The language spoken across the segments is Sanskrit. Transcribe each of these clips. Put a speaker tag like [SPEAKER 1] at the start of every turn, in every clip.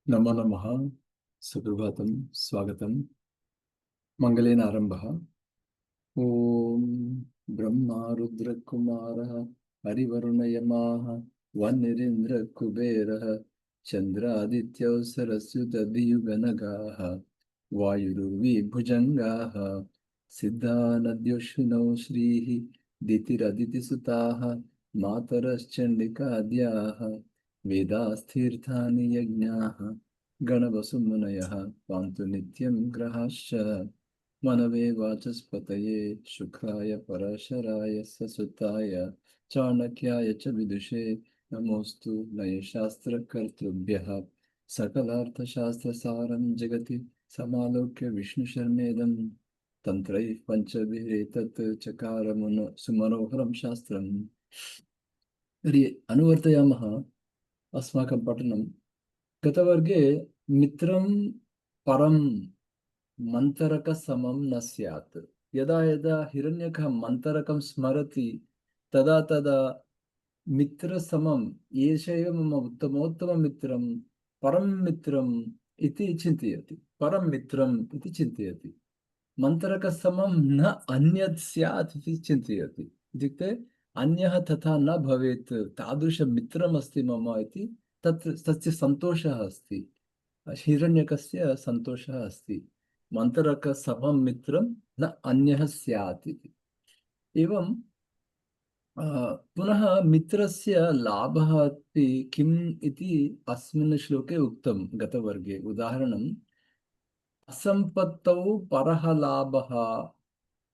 [SPEAKER 1] नमो नमः। सुप्रभातं। स्वागतं। मङ्गलेन आरम्भः। ॐ ब्रह्मा रुद्रकुमारः हरिवरुणयमाः वन्निरीन्द्रकुबेरः चन्द्रादित्यौ सरस्वतधियुगनगाः वायुर्विभुजङ्गाः सिद्धानद्योषिणौ श्रीः दितिरदितिसुताः मातरश्चण्डिकाद्याः वेदास्तीर्थानि यज्ञाः गणवसुमुनयः पान्तु नित्यं ग्रहाश्च मनवे वाचस्पतये शुक्राय परशराय ससुताय चाणक्याय च विदुषे नमोऽस्तु नयशास्त्रकर्तृभ्यः सकलार्थशास्त्रसारं जगति समालोक्य विष्णुशर्मेदं तन्त्रैः पञ्चभिरेतत् चकारमुन सुमनोहरं शास्त्रम्। तर्हि अनुवर्तयामः अस्माकं पठनं। गतवर्गे मित्रं परं मन्तरकसमं न स्यात्। यदा यदा हिरण्यकः मन्तरकं स्मरति तदा तदा मित्रसमम् एष एव मम उत्तमोत्तममित्रं परं मित्रम् इति चिन्तयति। परं मित्रम् इति चिन्तयति। मन्तरकसमं न अन्यत् स्यात् इति चिन्तयति। इत्युक्ते अन्यः तथा न भवेत्, तादृशमित्रमस्ति मम इति तस्य सन्तोषः अस्ति। हिरण्यकस्य सन्तोषः अस्ति। मन्तरकसमं मित्रं न अन्यः स्यात् इति। एवं पुनः मित्रस्य लाभः अपि किम् इति अस्मिन् श्लोके उक्तं गतवर्गे। उदाहरणम् असम्पत्तौ परः लाभः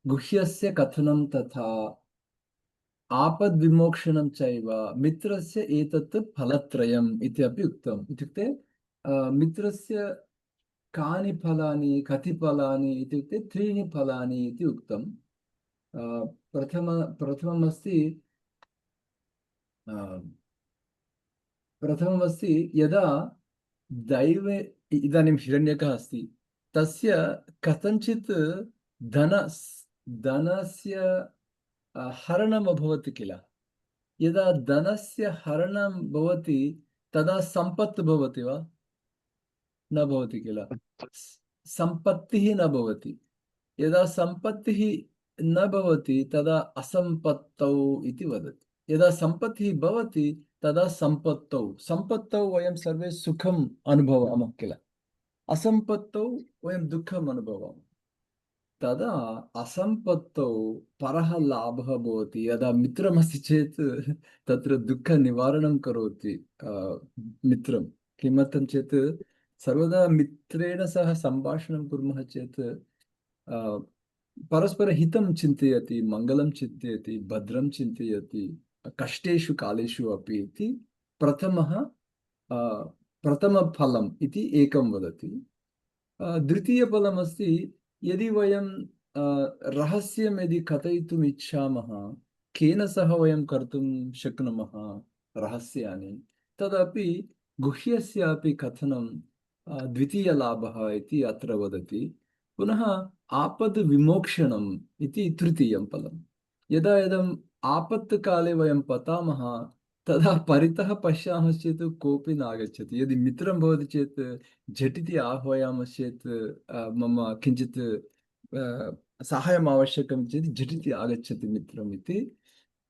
[SPEAKER 1] गुह्यस्य कथनं तथा आपद्विमोक्षणं चैव मित्रस्य एतत् फलत्रयम् इति अपि उक्तम्। इत्युक्ते मित्रस्य कानि फलानि कति फलानि इत्युक्ते त्रीणि फलानि इति उक्तम्। प्रथममस्ति प्रथममस्ति यदा दैवे इदानीं हिरण्यकः अस्ति, तस्य कथञ्चित् धन धनस्य हरणम् अभवत् किल। यदा धनस्य हरणं भवति तदा सम्पत् भवति वा? न भवति किल। सम्पत्तिः न भवति। यदा सम्पत्तिः न भवति तदा असम्पत्तौ इति वदति। यदा सम्पत्तिः भवति तदा सम्पत्तौ वयं सर्वे सुखम् अनुभवामः किल। असम्पत्तौ वयं दुःखम् अनुभवामः। तदा असम्पत्तौ परः लाभः भवति। यदा मित्रमस्ति चेत् तत्र दुःखनिवारणं करोति मित्रं। किमर्थं चेत् सर्वदा मित्रेण सह सम्भाषणं कुर्मः चेत् परस्परहितं चिन्तयति, मङ्गलं चिन्तयति, भद्रं चिन्तयति, कष्टेषु कालेषु अपि इति प्रथमः प्रथमफलम् इति एकं वदति। द्वितीयफलमस्ति यदि वयं रहस्यं यदि कथयितुम् इच्छामः, केन सह वयं कर्तुं शक्नुमः रहस्यानि, तदपि गुह्यस्यापि कथनं द्वितीयलाभः इति अत्र वदति। पुनः आपद्विमोक्षणम् इति तृतीयं फलं। यदा यदा आपत्काले वयं पतामः तदा परितः पश्यामः चेत् कोऽपि नागच्छति। यदि मित्रं भवति चेत् झटिति आह्वयामश्चेत् मम किञ्चित् साहाय्यम् आवश्यकं चेत् झटिति आगच्छति मित्रम् इति।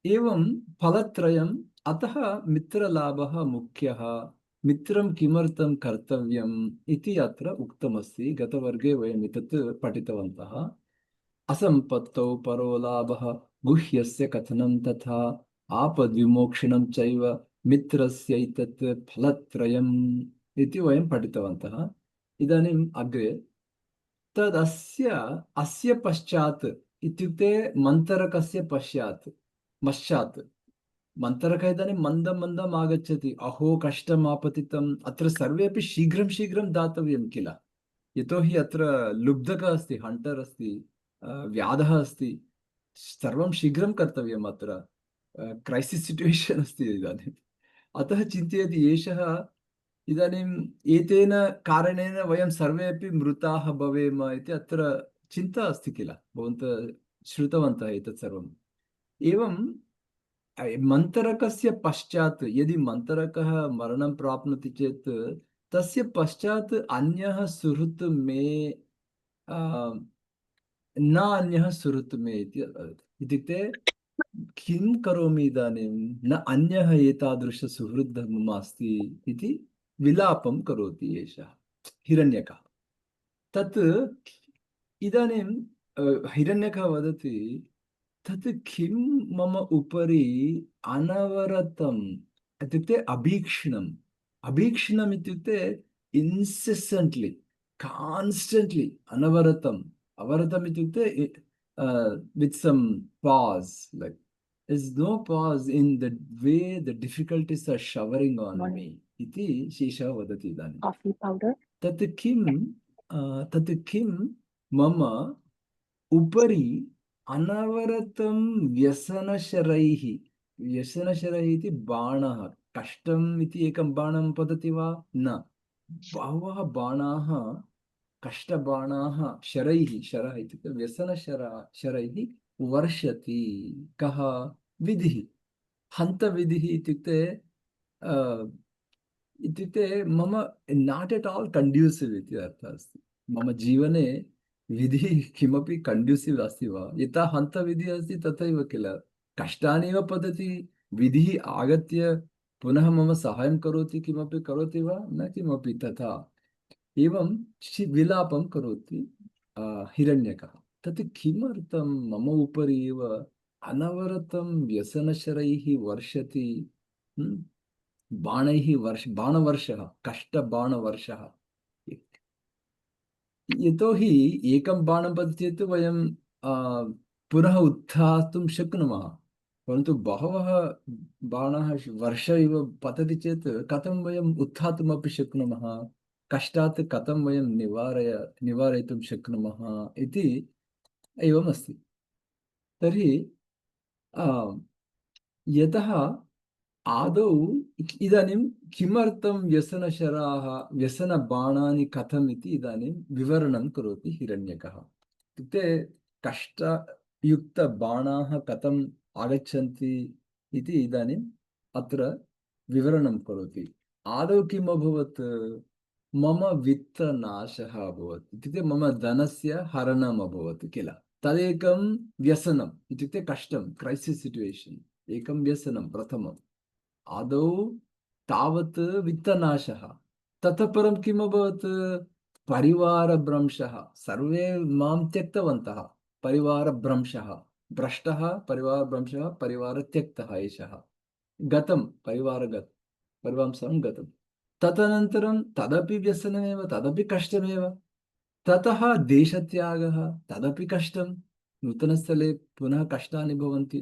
[SPEAKER 1] एवं फलत्रयम्। अतः मित्रलाभः मुख्यः। मित्रं किमर्थं कर्तव्यम् इति अत्र उक्तमस्ति। गतवर्गे वयम् एतत् पठितवन्तः। असम्पत्तौ परो लाभः गुह्यस्य कथनं तथा आपद्विमोक्षणं चैव मित्रस्यैतत् फलत्रयम् इति वयं पठितवन्तः। इदानीम् अग्रे तदस्य अस्य पश्चात् इत्युक्ते मन्तरकस्य पश्चात् मन्तरकः इदानीं मन्दं मन्दम् आगच्छति। अहो कष्टम् आपतितम्। अत्र सर्वेपि शीघ्रं शीघ्रं दातव्यं किल। यतोहि अत्र लुब्धकः अस्ति, हण्टर् अस्ति, व्याधः अस्ति। सर्वं शीघ्रं कर्तव्यम्। अत्र क्रैसिस् सिचुवेशन् अस्ति इदानीम्। अतः चिन्तयति एषः इदानीम् एतेन कारणेन वयं सर्वे अपि मृताः भवेम इति अत्र चिन्ता अस्ति किल। भवन्तः श्रुतवन्तः एतत् सर्वम्। एवं मन्तरकस्य पश्चात् यदि मन्तरकः मरणं प्राप्नोति चेत् तस्य पश्चात् अन्यः सुहृत् मे आ, न अन्यः सुहृत् मे इति इत्युक्ते किं करोमि इदानीं न अन्यः एतादृशसुहृद् मम अस्ति इति विलापं करोति एषः हिरण्यकः। तत् इदानीं हिरण्यकः वदति तत् किं मम उपरि अनवरतम् इत्युक्ते अभीक्ष्णम् अभीक्ष्णम् इत्युक्ते इन्सेसेण्ट्लि कान्स्टेण्ट्लि अनवरतम् अवरतम् इत्युक्ते with some pass like is no pass in the way the difficulties are showering on me इति शेषः वदति इदानीं
[SPEAKER 2] Coffee powder.
[SPEAKER 1] तत् किं मम उपरि अनवरतं व्यसनशरैः व्यसनशरैः इति बाणः कष्टम् इति एकं बाणं वदति वा न बहवः बाणाः कष्टबाणाः शरः इत्युक्ते शरैः वर्षति कः विधिः हन्तविधिः इत्युक्ते मम नाट् एट् आल् कण्ड्यूसिव् इति अर्थः अस्ति मम जीवने विधिः किमपि कण्ड्यूसिव् अस्ति वा यथा हन्तविधिः अस्ति तथैव किल कष्टानि एव पतति विधिः आगत्य पुनः मम सहायं करोति किमपि करोति वा न किमपि तथा एवं विलापं करोति हिरण्यकः तत् किमर्थं मम उपरि एव अनवरतं व्यसनशरैः वर्षति बाणवर्षः कष्टबाणवर्षः यतोहि एकं बाणं पतति चेत् वयं पुनः उत्थातुं शक्नुमः परन्तु बहवः बाणाः वर्ष इव पतति चेत् कथं वयम् उत्थातुमपि शक्नुमः कष्टात् कथं वयं निवारयितुं शक्नुमः इति एवमस्ति तर्हि यतः आदौ इदानीं किमर्थं व्यसनशराः व्यसनबाणानि कथम् इति इदानीं विवरणं करोति हिरण्यकः इत्युक्ते कष्टयुक्तबाणाः कथम् आगच्छन्ति इति इदानीम् अत्र विवरणं करोति आदौ किम् अभवत् मम वित्तनाशः अभवत् इत्युक्ते मम धनस्य हरणम् अभवत् किल तदेकं व्यसनम् इत्युक्ते कष्टं क्రైసిस् सिचुएशन् एकं व्यसनं प्रथमम् आदौ तावत् वित्तनाशः ततः परं किम् अभवत् परिवारभ्रंशः सर्वे मां त्यक्तवन्तः परिवारभ्रंशः भ्रष्टः परिवारभ्रंशः परिवारत्यक्तः एषः गतं परिवारं सर्वं गतं तदनन्तरं तदपि व्यसनमेव तदपि कष्टमेव ततः देशत्यागः तदपि कष्टं नूतनस्थले पुनः कष्टानि भवन्ति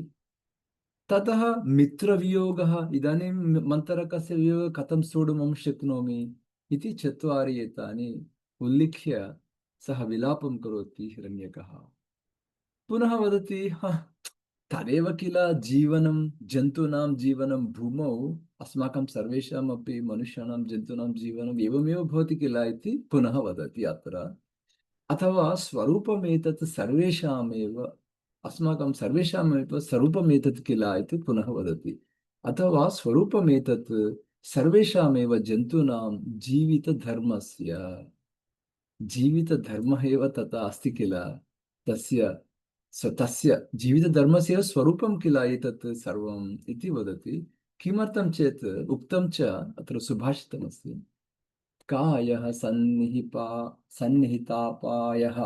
[SPEAKER 1] ततः मित्रवियोगः इदानीं मन्तरकस्य वियोगः कथं सोढुमं शक्नोमि इति चत्वारि एतानि उल्लिख्य सः विलापं करोति हिरण्यकः पुनः वदति तदेव किल जीवनं जन्तूनां जीवनं भूमौ अस्माकं सर्वेषामपि मनुष्याणां जन्तूनां जीवनम् एवमेव भवति किल इति पुनः वदति अत्र अथवा स्वरूपमेतत् सर्वेषामेव अस्माकं सर्वेषामेव स्वरूपमेतत् किल इति पुनः वदति अथवा स्वरूपमेतत् सर्वेषामेव जन्तूनां जीवितधर्मस्य जीवितधर्मः एव तथा अस्ति किल तस्य तस्य जीवितधर्मस्य स्वरूपं किल एतत् सर्वम् इति वदति किमर्थं चेत् उक्तं च अत्र सुभाषितमस्ति कायः सन्निहितापायः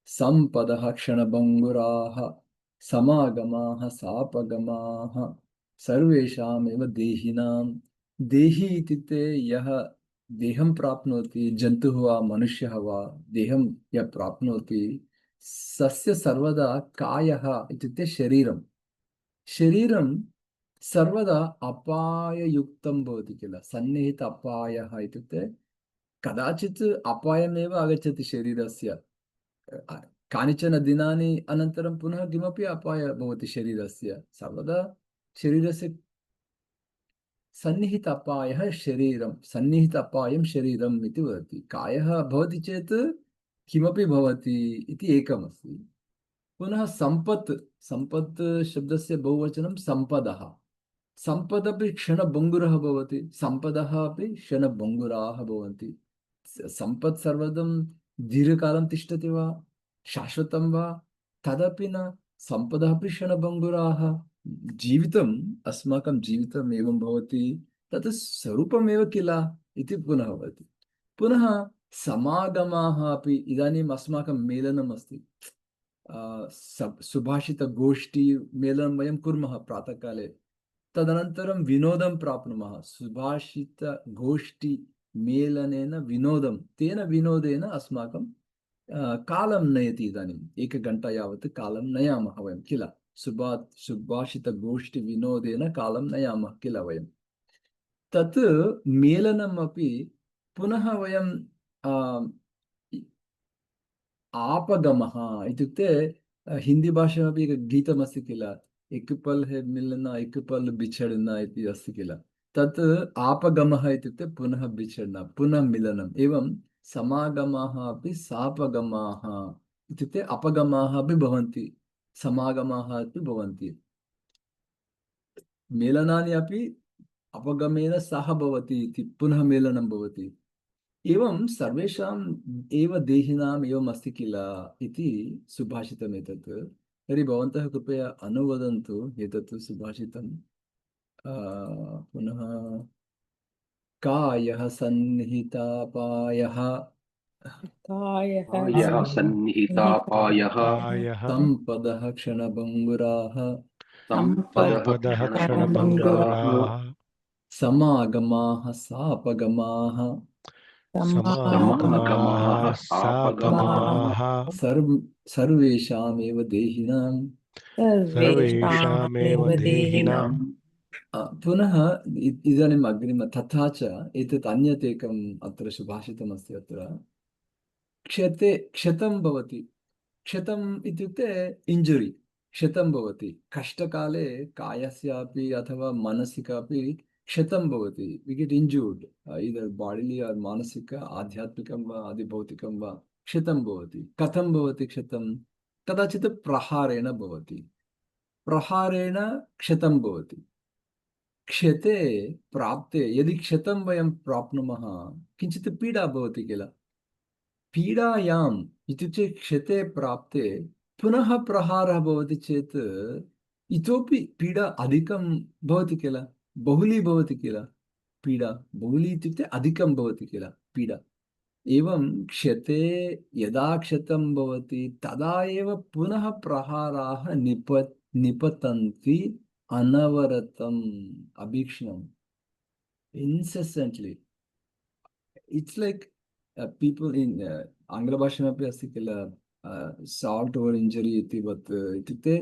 [SPEAKER 1] सम्पदः क्षणभङ्गुराः समागमाः सापगमाः सर्वेषामेव देहिनां देही इत्युक्ते यः देहं प्राप्नोति जन्तुः वा मनुष्यः वा देहं यः प्राप्नोति सस्य सर्वदा कायः इत्युक्ते शरीरं शरीरं सर्वदा अपाययुक्तं भवति किल सन्निहित अपायः इत्युक्ते कदाचित् अपायमेव आगच्छति शरीरस्य कानिचन दिनानि अनन्तरं पुनः किमपि अपायः भवति शरीरस्य सर्वदा शरीरस्य सन्निहित अपायः शरीरं सन्निहित अपायं शरीरम् इति वदति कायः भवति चेत् किमपि भवति इति एकमस्ति पुनः सम्पत् सम्पत् शब्दस्य बहुवचनं सम्पदः सम्पदपि क्षणभङ्गुरः भवति, सम्पदः अपि क्षणभङ्गुराः भवन्ति। सम्पत् सर्वदं दीर्घकालं तिष्ठति वा, शाश्वतं वा? तदपि न। सम्पदः अपि क्षणभङ्गुराः। जीवितम्, अस्माकं जीवितम् एवं भवति, तत् स्वरूपमेव किल इति पुनः भवति। पुनः समागमाः अपि, इदानीम् अस्माकं मेलनम् अस्ति, सुभाषितगोष्ठी मेलनं वयं कुर्मः प्रातःकाले, तदनन्तरं विनोदं प्राप्नुमः। सुभाषितगोष्ठी मेलनेन विनोदं, तेन विनोदेन अस्माकं कालं नयति। इदानीम् एकघण्टा यावत् कालं नयामः वयं किल, सुभाषितगोष्ठीविनोदेन कालं नयामः किल वयं। तत् मेलनमपि पुनः वयं आपगमः इत्युक्ते, हिंदी भाषायामपि एकं गीतमस्ति किल, एक पल है मिलना एक पल बिछड़ना इति अस्ति किल। तत् आपगमः इत्युक्ते पुनः बिछड़ना, पुनः मिलनम्। एवं समागमाः अपि सापगमाः इत्युक्ते अपगमाः अपि भवन्ति, समागमाः अपि भवन्ति। मेलनानि अपि अपगमेन सह भवति इति, पुनः मेलनं भवति। एवं सर्वेषाम् एव देहिनाम् एवम् अस्ति किल इति सुभाषितम् एतत्। तर्हि भवन्तः कृपया अनुवदन्तु एतत् सुभाषितं। पुनः कायः सन्निहितापायः
[SPEAKER 2] यः सन्निहितापायः
[SPEAKER 3] पायः
[SPEAKER 1] सम्पदः क्षणभङ्गुराः
[SPEAKER 2] सम्पदः
[SPEAKER 3] सम्पदः
[SPEAKER 2] क्षणभङ्गुराः
[SPEAKER 3] क्षणभङ्गुराः
[SPEAKER 1] समागमाः सापगमाः
[SPEAKER 3] समागमाः
[SPEAKER 2] समागमाः सापगमाः
[SPEAKER 3] सापगमाः
[SPEAKER 1] सर्वेषामेव देहिनां
[SPEAKER 3] सर्वेषामेव देहिनां
[SPEAKER 1] पुनः इदानीम् अग्रिम तथा च एतत् अन्यत् एकम् अत्र सुभाषितमस्ति। अत्र क्षते क्षतं भवति। क्षतम् इत्युक्ते इञ्जुरि, क्षतं भवति। कष्टकाले कायस्यापि अथवा मनसिकापि क्षतं भवति। वि गेट् इञ्जूर्ड्, इदर् बाडिलि आर् मानसिक, आध्यात्मिकं वा आदिभौतिकं वा क्षतं भवति। कथं भवति क्षतं? कदाचित् प्रहारेण भवति, प्रहारेण क्षतं भवति। क्षते प्राप्ते यदि क्षतं वयं प्राप्नुमः, किञ्चित् पीडा भवति किल। पीडायाम् इत्युक्ते क्षते प्राप्ते पुनः प्रहारः भवति चेत् इतोपि पीडा अधिकं भवति किल, बहुली भवति किल। पीडा बहुली इत्युक्ते अधिकं भवति किल पीडा। एवं क्षते यदा क्षतं भवति तदा एव पुनः प्रहाराः निपतन्ति अनवरतम्, अभीक्ष्णम्, incessantly. It's like people in आङ्ग्लभाषायामपि अस्ति किल, साल्ट् ओवर् इञ्जरी इतिवत्। इत्युक्ते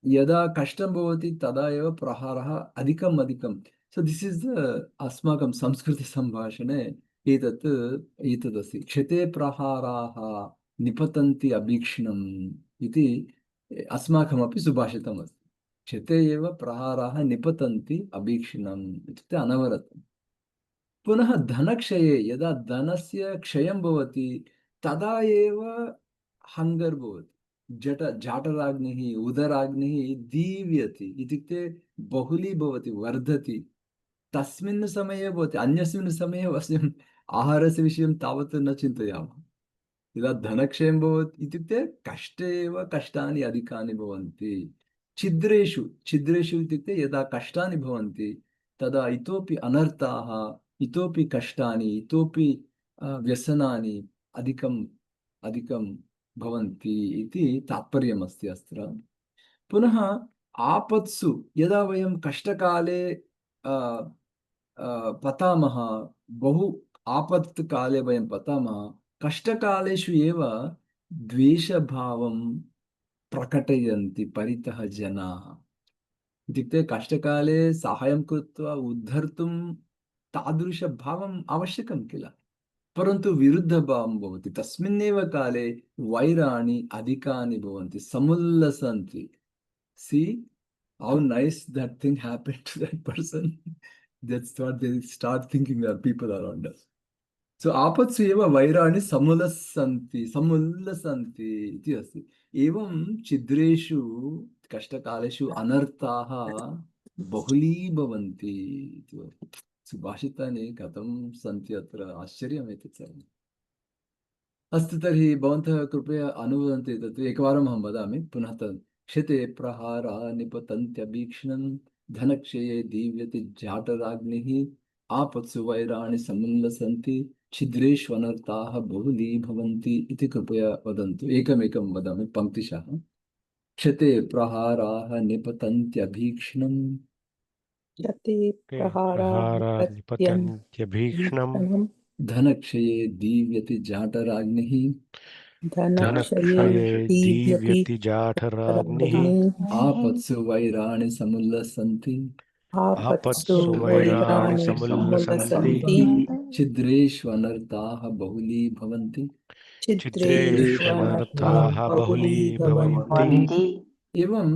[SPEAKER 1] यदा कष्टं भवति तदा एव प्रहारः अधिकम् अधिकं। सो दिस् इस् अस्माकं संस्कृतसम्भाषणे एतत् एतदस्ति, क्षते प्रहाराः निपतन्ति अभीक्ष्णम् इति अस्माकमपि सुभाषितमस्ति। क्षते एव प्रहाराः निपतन्ति अभीक्ष्णम् इत्युक्ते अनवरतम्। पुनः धनक्षये, यदा धनस्य क्षयं भवति तदा एव हङ्गर् भवति। जाटराग्निः, उदराग्निः दीव्यति इत्युक्ते बहुली भवति, वर्धति। तस्मिन् समये भवति, अन्यस्मिन् समये वयम् आहारस्य विषयं तावत् न चिन्तयामः। यदा धनक्षयं भवति इत्युक्ते कष्टे एव कष्टानि अधिकानि भवन्ति। छिद्रेषु, छिद्रेषु इत्युक्ते यदा कष्टानि भवन्ति तदा इतोपि अनर्थाः, इतोपि कष्टानि, इतोपि व्यसनानि अधिकं अधिकं भवन्ति इति तात्पर्यमस्ति अत्र। पुनः आपत्सु, यदा वयं कष्टकाले पतामः, बहु आपत्काले वयं पतामः, कष्टकालेषु एव द्वेषभावं प्रकटयन्ति परितः जनाः। इत्युक्ते कष्टकाले साहाय्यं कृत्वा उद्धर्तुं तादृशभावम् आवश्यकं किल, परन्तु विरुद्धभावं भवति। तस्मिन्नेव काले वैराणि अधिकानि भवन्ति, समुल्लसन्ति। See how nice that thing happened to that person. That's what they start thinking, that people around us. So आपत्सु एव वैराणि समुल्लसन्ति, समुल्लसन्ति इति अस्ति। एवं छिद्रेषु, कष्टकालेषु अनर्थाः बहुलीभवन्ति इति वदति। सुभाषितानि कथं सन्ति अत्र आश्चर्यमेतत् सर्वम्। अस्तु तर्हि भवन्तः कृपया अनुवदन्ति तत् एकवारम् अहं वदामि पुनः तत् क्षिते प्रहारा निपतन्त्यभीक्ष्णं धनक्षये दीव्यति जाटराग्निः आपत्सु वैराणि समुल्लसन्ति छिद्रेष्वनर्ताः बहुलीभवन्ति इति कृपया वदन्तु। एकमेकं वदामि पङ्क्तिशः। क्षते प्रहाराः निपतन्त्यभीक्ष्णं
[SPEAKER 3] यते
[SPEAKER 2] ते
[SPEAKER 3] प्रहाराः
[SPEAKER 2] प्रहारानिपतन्त्यभीक्ष्णम्
[SPEAKER 3] प्रत्यन्तीक्ष्णम्
[SPEAKER 1] धनक्षये दीव्यति जाटराग्निः
[SPEAKER 3] धनक्षये
[SPEAKER 2] धनक्षये
[SPEAKER 3] दीव्यति
[SPEAKER 2] दीव्यति जाठराग्निः
[SPEAKER 3] जठराग्निः
[SPEAKER 1] आपत्सु वैराणि समुल्लसन्ति
[SPEAKER 3] आपत्सु
[SPEAKER 2] आपत्सु वैराणि
[SPEAKER 3] वैराणि
[SPEAKER 2] समुल्लसन्ति
[SPEAKER 3] समुल्लसन्ति
[SPEAKER 1] छिद्रेष्वनर्ताः बहुलीभवन्ति।
[SPEAKER 3] छिद्रेष्वनर्थाः
[SPEAKER 2] छिद्रेष्वनर्थाः
[SPEAKER 3] बहुलीभवन्ति।
[SPEAKER 2] बहुलीभवन्ति।
[SPEAKER 1] एवं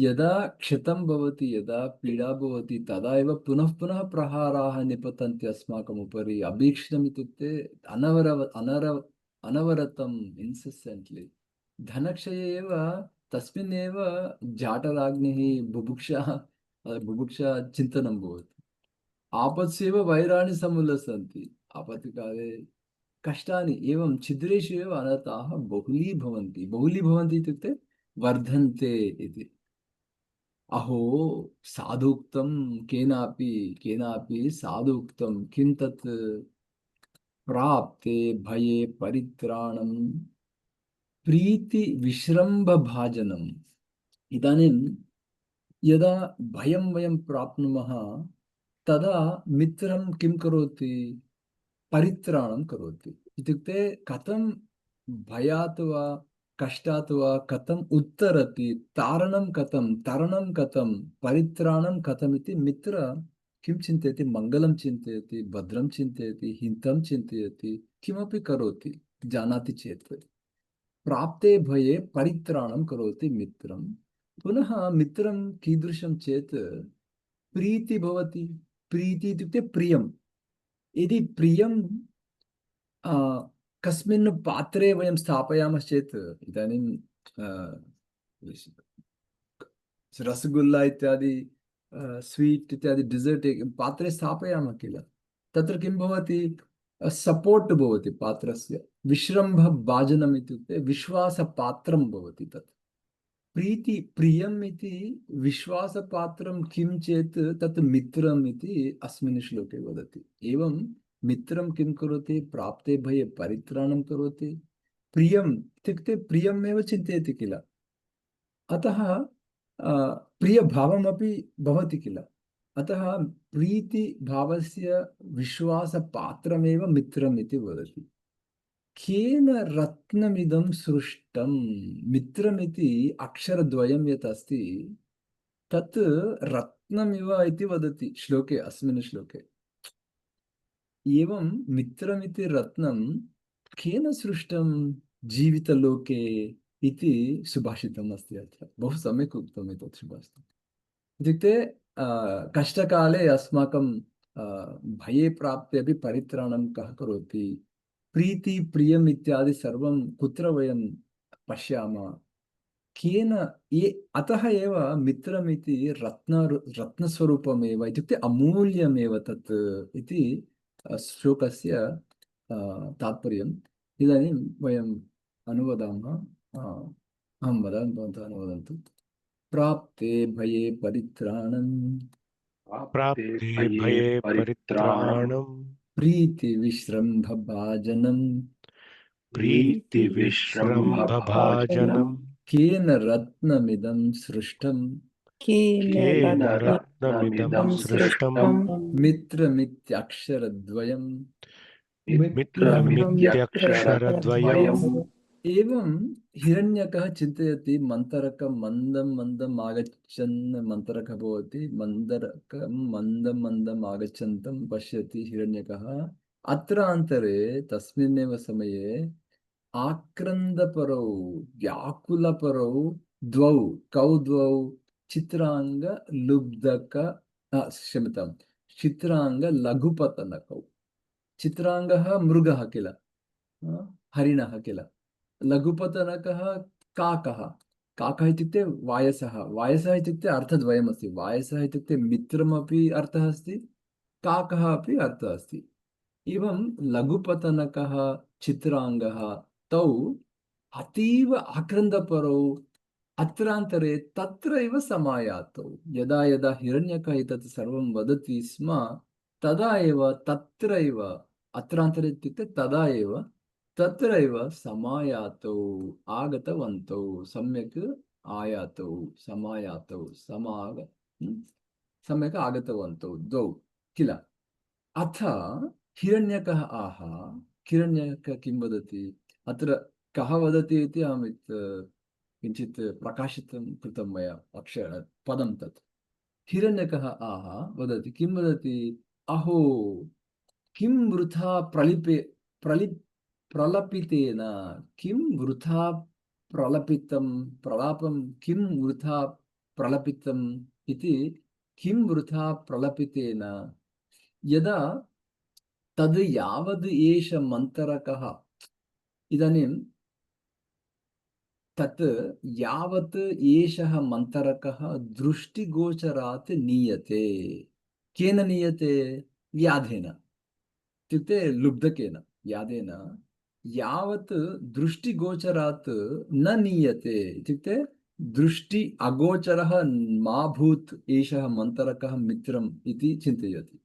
[SPEAKER 1] यदा क्षतं भवति यदा पीडा भवति तदा एव पुनः पुनः प्रहाराः निपतन्ति अस्माकम् उपरि। अभीक्ष्णम् इत्युक्ते अनवरतम् इन्सिस्टेण्ट्लि। धनक्षये एव तस्मिन्नेव जाटराग्निः बुभुक्षा चिन्तनं भवति। आपत्स्यैव वैराणि समुल्लसन्ति। आपत्काले कष्टानि एवं छिद्रेषु एव अनर्थाः बहुलीभवन्ति। बहुलीभवन्ति इत्युक्ते वर्धन्ते इति। अहो साधुक्तं केनापि केनापि साधुक्तं किं तत् प्राप्ते भये परित्राणं प्रीति विश्रम्भभाजनम्। इदानीं यदा भयं वयं प्राप्नुमः तदा मित्रं किं करोति? परित्राणं करोति। इत्युक्ते कथं भयात् वा कष्टात् वा कथम् उत्तरति, तारणं कथं, तरणं कथं, परित्राणं कथमिति मित्र किं चिन्तयति? मङ्गलं चिन्तयति, भद्रं चिन्तयति, हितं चिन्तयति, किमपि करोति जानाति चेत्। प्राप्ते भये परित्राणं करोति मित्रं। पुनः मित्रं कीदृशं चेत् प्रीति भवति। प्रीति इत्युक्ते प्रियं। यदि प्रियं कस्मिन् पात्रे वयं स्थापयामश्चेत् इदानीं रसगुल्ला इत्यादि स्वीट् इत्यादि डिसर्ट् पात्रे स्थापयामः किल, तत्र किं भवति? सपोर्ट् भवति पात्रस्य। विश्रम्भभाजनम् इत्युक्ते विश्वासपात्रं भवति तत्। प्रीति प्रियम् इति विश्वासपात्रं किं चेत् तत् मित्रम् इति अस्मिन् श्लोके वदति। एवं मित्रं किं करोति? प्राप्ते भये परित्राणं करोति। प्रियम् इत्युक्ते प्रियमेव चिन्तयति किल, अतः प्रियभावमपि भवति किल, अतः प्रीतिभावस्य विश्वासपात्रमेव मित्रम् इति वदति। केन रत्नमिदं सृष्टं? मित्रमिति अक्षरद्वयं यत् अस्ति तत् रत्नमिव इति वदति श्लोके, अस्मिन् श्लोके। एवं मित्रमिति रत्नं केन सृष्टं जीवितलोके इति सुभाषितम् अस्ति अत्र। बहु सम्यक् उक्तम् एतत् सुभाषितम्। इत्युक्ते कष्टकाले अस्माकं भये प्राप्ते अपि परित्राणं कः करोति? प्रीति प्रियम् इत्यादि सर्वं कुत्र वयं पश्यामः? केन ये अतः एव मित्रमिति रत्नस्वरूपमेव, इत्युक्ते अमूल्यमेव तत् इति श्लोकस्य तात्पर्यम्। इदानीं वयम् अनुवदामः। अहं वदामि, भवन्तः अनुवदन्तु। प्राप्ते भये परित्राणं
[SPEAKER 2] प्राप्ते भये परित्राणम्
[SPEAKER 1] प्रीतिविश्रम्भभाजनम्
[SPEAKER 2] प्रीतिविश्रम्भभाजनम्
[SPEAKER 1] केन रत्नमिदं सृष्टं
[SPEAKER 3] केन
[SPEAKER 2] केन
[SPEAKER 3] रत्नमिदं
[SPEAKER 2] रत्नमिदं सृष्टम्
[SPEAKER 3] सृष्टम्
[SPEAKER 1] मित्रमित्यक्षरद्वयम्।
[SPEAKER 2] मित्रमित्यक्षरद्वयम्।
[SPEAKER 1] एवं हिरण्यकः चिन्तयति मन्तरकं मन्दं मन्दम् आगच्छन् मन्तरकः भवति, मन्दरकं मन्दं मन्दम् आगच्छन्तं पश्यति हिरण्यकः। अत्रान्तरे तस्मिन्नेव समये आक्रन्दपरौ व्याकुलपरौ द्वौ कौ द्वौ चित्राङ्गलुब्धक क्षम्यतां चित्राङ्गलघुपतनकौ। चित्राङ्गः मृगः किल, हरिणः किल, लघुपतनकः काकः। काकः इत्युक्ते वायसः, वायसः इत्युक्ते अर्थद्वयमस्ति। वायसः इत्युक्ते मित्रमपि अर्थः अस्ति, काकः अपि अर्थः अस्ति। एवं लघुपतनकः चित्राङ्गः तौ अतीव आक्रन्दपरौ अत्रान्तरे तत्रैव समायातौ। यदा यदा हिरण्यकः एतत् सर्वं वदति स्म तदा एव तत्रैव, अत्रान्तरे इत्युक्ते तदा एव तत्रैव समायातौ, आगतवन्तौ, सम्यक् आयातौ, समायातौ, सम्यक् आगतवन्तौ द्वौ किल। अथ हिरण्यकः आह, हिरण्यकः किं वदति अत्र, कः वदति इति अहं किञ्चित् प्रकाशितं कृतं मया पदं तत्। हिरण्यकः आह वदति, किं वदति, अहो किं वृथा प्रलि प्रलपितेन, किं वृथा प्रलपितं, प्रलापं किं वृथा प्रलपितम् इति, किं वृथा प्रलपितेन, यदा तद् यावद् एष मन्तरकः, इदानीं तत् यावत् एषः मन्तरकः दृष्टिगोचरात् नीयते। केन नीयते? व्याधेन, इत्युक्ते लुब्धकेन, व्याधेन। यावत् दृष्टिगोचरात् न नीयते इत्युक्ते दृष्टि अगोचरः मा भूत् एषः मन्तरकः मित्रम् इति चिन्तयति।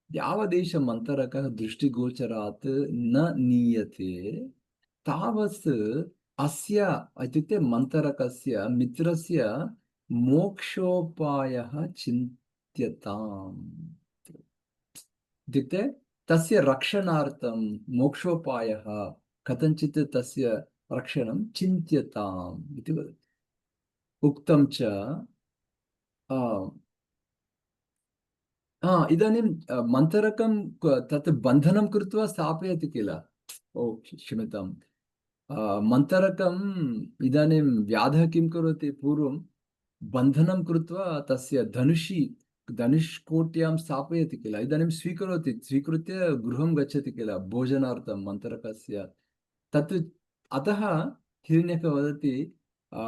[SPEAKER 1] यावदेष मन्तरकः दृष्टिगोचरात् न नीयते तावत् अस्य इत्युक्ते मन्तरकस्य मित्रस्य मोक्षोपायः चिन्त्यताम्। इत्युक्ते तस्य रक्षणार्थं मोक्षोपायः कथञ्चित् तस्य रक्षणं चिन्त्यताम् इति वदति। उक्तं च इदानीं मन्तरकं तत् बन्धनं कृत्वा स्थापयति किल। ओ क्षम्यताम्, मन्तरकम् इदानीं व्याधः किं करोति, पूर्वं बन्धनं कृत्वा तस्य धनुष्कोट्यां स्थापयति किल। इदानीं स्वीकृत्य गृहं गच्छति किल भोजनार्थं मन्तरकस्य। तत् अतः हिरण्यकः वदति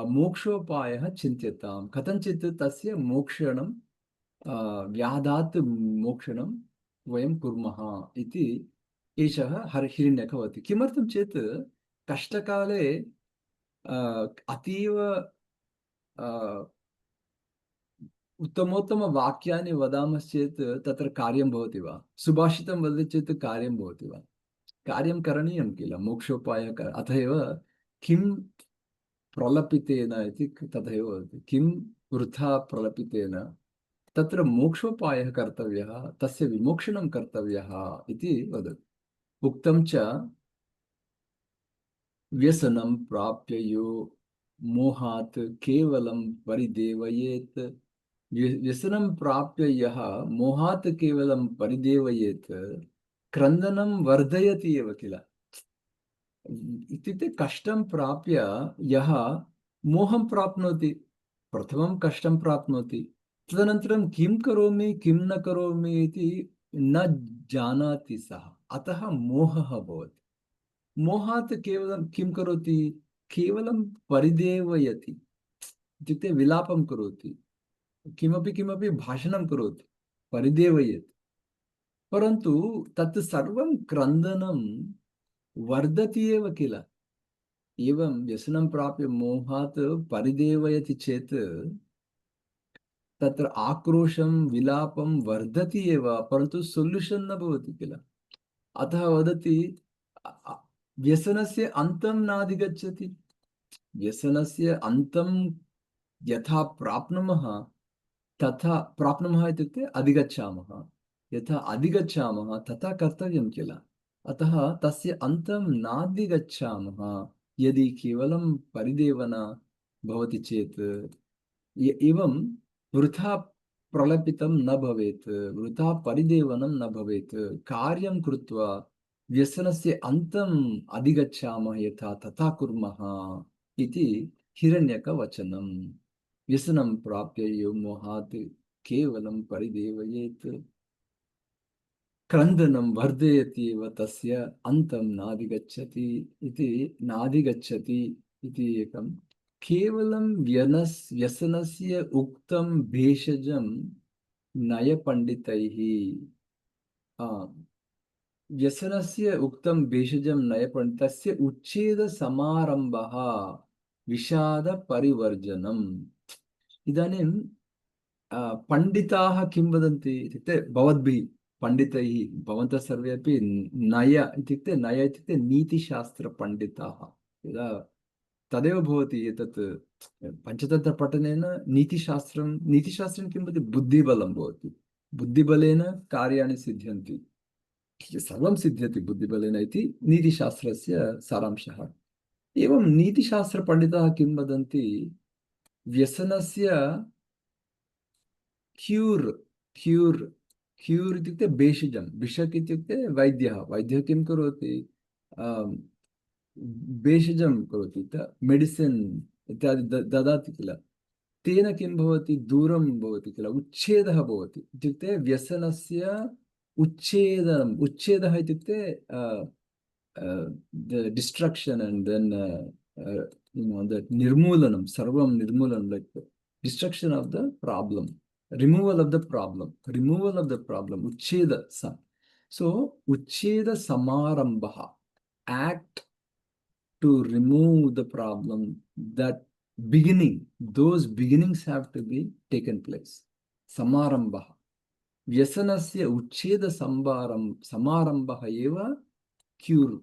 [SPEAKER 1] मोक्षोपायः चिन्त्यतां, कथञ्चित् तस्य मोक्षणं, व्याधात् मोक्षणं वयं कुर्मः इति एषः हिरण्यकः वदति। किमर्थं चेत् कष्टकाले अतीव उत्तमोत्तमवाक्यानि वदामश्चेत् तत्र कार्यं भवति वा? सुभाषितं वदति चेत् कार्यं भवति वा? कार्यं करणीयं किल, मोक्षोपायः। अतः एव किं प्रलपितेन इति तथैव वदति, किं वृथा प्रलपितेन, तत्र मोक्षोपायः कर्तव्यः, तस्य विमोक्षणं कर्तव्यः इति वदति। उक्तं च व्यसनं प्राप्य यो मोहात् केवलं परिदेवयेत्, व्यसनं प्राप्य यः मोहात् केवलं परिदेवयेत् क्रन्दनं वर्धयति एव किल। इत्युक्ते कष्टं प्राप्य यः मोहं प्राप्नोति, प्रथमं कष्टं प्राप्नोति, तदनन्तरं किं करोमि किं न करोमि इति न जानाति सः, अतः मोहः भवति। मोहात् केवलं किं करोति, केवलं परिदेवयति, इत्युक्ते विलापं करोति, किमपि किमपि भाषणं करोति, परिदेवयेत्, परन्तु तत् सर्वं क्रन्दनं वर्धति एव किल। एवं व्यसनं प्राप्य मोहात् परिदेवयति चेत् तत्र आक्रोशं विलापं वर्धति एव, परन्तु सोल्यूशन् न भवति किल। अतः वदति व्यसनस्य अन्तं नाधिगच्छति। व्यसनस्य अन्तं यथा प्राप्नुमः तथा प्राप्नुमः इत्युक्ते अधिगच्छामः, यथा अधिगच्छामः तथा कर्तव्यं किल। अतः तस्य अन्तं नाधिगच्छामः यदि केवलं परिदेवना भवति चेत्। एवं वृथा प्रलपितं न भवेत्, वृथा परिदेवनं न भवेत्, कार्यं कृत्वा व्यसनस्य अन्तम् अधिगच्छामः यथा तथा कुर्मः इति हिरण्यकवचनम्। व्यसनं प्राप्य यो मोहात् केवलं परिदेवयेत् क्रन्दनं वर्धयति एव तस्य अन्तं नाधिगच्छति इति, नाधिगच्छति इति एकं केवलं व्यसनस्य उक्तं भेषजं नयपण्डितैः व्यसनस्य उक्तं भेषजं नयपण्डितस्य उच्छेदसमारम्भः विषादपरिवर्जनम्। इदानीं पण्डिताः किं वदन्ति इत्युक्ते भवद्भिः पण्डितैः भवन्तः सर्वे अपि नय इत्युक्ते नय इत्युक्ते नीतिशास्त्रपण्डिताः। यदा तदेव भवति एतत् पञ्चतन्त्रपठनेन नीतिशास्त्रं किं भवति बुद्धिबलं भवति। बुद्धिबलेन कार्याणि सिद्ध्यन्ति, सर्वं सिद्ध्यति बुद्धिबलेन इति नीतिशास्त्रस्य सारांशः। एवं नीतिशास्त्रपण्डिताः किं वदन्ति, व्यसनस्य क्यूर् इत्युक्ते भेषजं, भिषक् इत्युक्ते वैद्यः किं करोति, भेषजं करोति, मेडिसिन् इत्यादि ददाति किल, तेन किं भवति, दूरं भवति किल, उच्छेदः भवति। इत्युक्ते व्यसनस्य उच्छेदः इत्युक्ते the destruction and then the nirmulanam, sarvam nirmulanam, like the destruction of the problem, removal of the problem, uchcheda. So uchcheda samarambha, act to remove the problem, that those beginnings have to be taken place. Samarambha. Vyasanasya uchcheda samarambha eva cure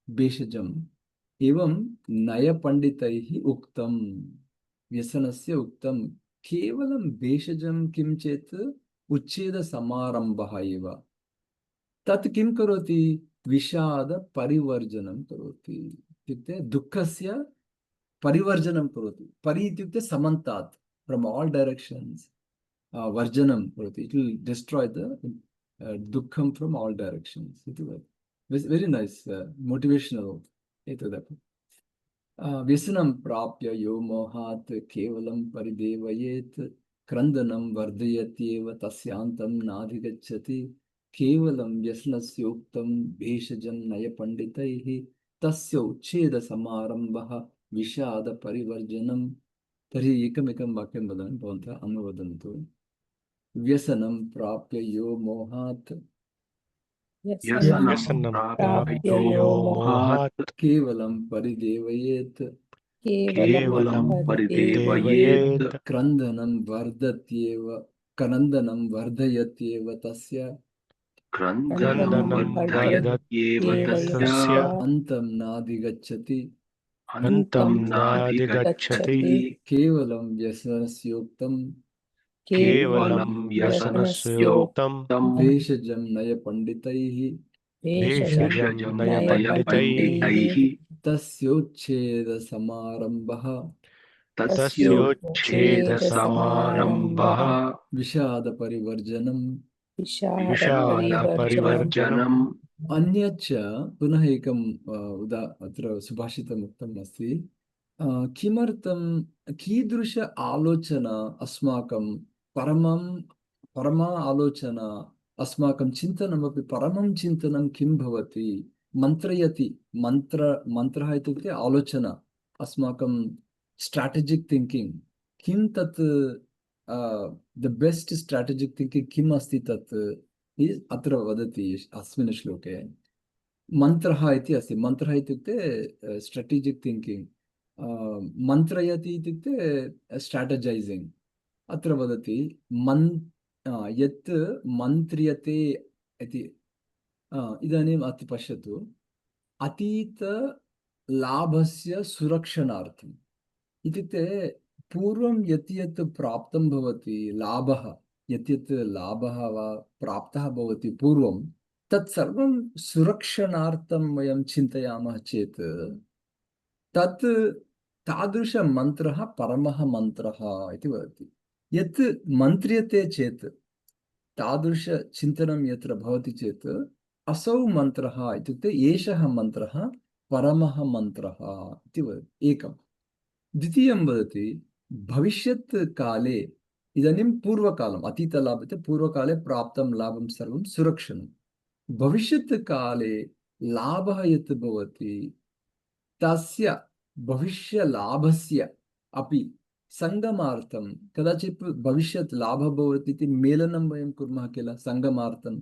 [SPEAKER 1] भेषजम्। एवं नयपण्डितैः उक्तं, व्यसनस्य उक्तं, केवलं भेषजं किं चेत् उच्छेदसमारम्भः एव। तत् किं करोति, विषादपरिवर्जनं करोति, इत्युक्ते दुःखस्य परिवर्जनं करोति। परि इत्युक्ते समन्तात्, फ्रम् आल् डैरेक्षन्स्, वर्जनं करोति, इट् विल् डिस्ट्राय् द दुःखं फ्रम् आल् डैरेक्षन्स् इति वदति। Very nice, motivational. व्यसनं प्राप्य यो मोहात् केवलं परिदेवयेत्, क्रन्दनं वर्धयत्येव तस्यान्तं नाधिगच्छति। केवलं व्यसनस्य उक्तं भेषजं नयपण्डितैः, तस्य उच्छेदसमारम्भः विषादपरिवर्जनं। तर्हि एकमेकं वाक्यं वदामि, भवन्तः अनुवदन्तु। व्यसनं प्राप्य यो मोहात्
[SPEAKER 2] व्यसनं प्राप्य यो मोहात्
[SPEAKER 1] केवलं परिदेवयेत्,
[SPEAKER 2] केवलं परिदेवयेत्,
[SPEAKER 1] क्रन्दनं वर्धयत्येव तस्य
[SPEAKER 2] क्रन्दनं वर्धयत्येव तस्य
[SPEAKER 1] अन्तं नाधिगच्छति। केवलं व्यसनस्योक्तं भेषजं नयपण्डितैः, तस्योच्छेदसमारम्भः विषादपरिवर्जनम्। अन्यच्च पुनः एकम् अत्र सुभाषितम् उक्तम् अस्ति, किमर्थं कीदृश आलोचना अस्माकं परमा आलोचना, अस्माकं चिन्तनमपि परमं चिन्तनं किं भवति, मन्त्रयति, मन्त्रः इत्युक्ते आलोचना, अस्माकं स्ट्राटेजिक् थिङ्किङ्ग्, किं तत् द बेस्ट् स्ट्राटेजिक् थिङ्किङ्ग् किम् अस्ति तत् अत्र वदति अस्मिन् श्लोके। मन्त्रः इति अस्ति, मन्त्रः इत्युक्ते स्ट्राटेजिक् थिङ्किङ्ग्, मन्त्रयति इत्युक्ते स्ट्राटेजैसिङ्ग्। अत्र वदति यत् मन्त्र्यते इति। इदानीम् अत्र पश्यतु, अतीतलाभस्य सुरक्षणार्थम् इत्युक्ते पूर्वं यत् यत् प्राप्तं भवति, लाभः, यत् लाभः वा प्राप्तः भवति पूर्वं, तत्सर्वं सुरक्षणार्थं वयं चिन्तयामः चेत् तत् तादृशमन्त्रः परमः मन्त्रः इति वदति। यत् मन्त्र्यते चेत्, तादृशचिन्तनं यत्र भवति चेत्, असौ मन्त्रः इत्युक्ते एषः मन्त्रः परमः मन्त्रः इति वदति। एकम्। द्वितीयं वदति, भविष्यत् काले, इदानीं पूर्वकालम्, अतीतलाभः पूर्वकाले प्राप्तं लाभं सर्वं सुरक्षणं, भविष्यत् काले लाभः यत् भवति तस्य भविष्यलाभस्य अपि सङ्गमार्थं कदाचित् भविष्यत् लाभः भवति इति मेलनं वयं कुर्मः किल सङ्गमार्थं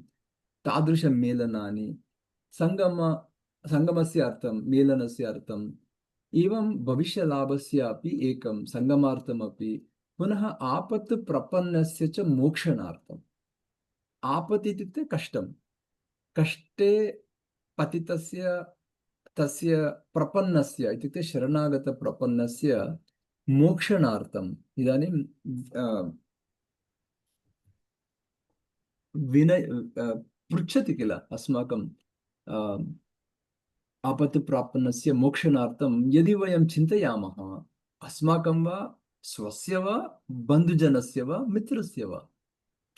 [SPEAKER 1] तादृशमेलनानि सङ्गम सङ्गमस्य अर्थं मेलनस्य अर्थम् एवं भविष्यलाभस्य अपि एकं सङ्गमार्थमपि पुनः आपत् प्रपन्नस्य च मोक्षणार्थम् आपत् इत्युक्ते कष्टं कष्टे पतितस्य तस्य प्रपन्नस्य इत्युक्ते शरणागतप्रपन्नस्य मोक्षणार्थम् इदानीं विनय पृच्छति किल अस्माकं आपत् प्रापन्नस्य मोक्षणार्थं यदि वयं चिन्तयामः अस्माकं वा स्वस्य वा बन्धुजनस्य वा मित्रस्य वा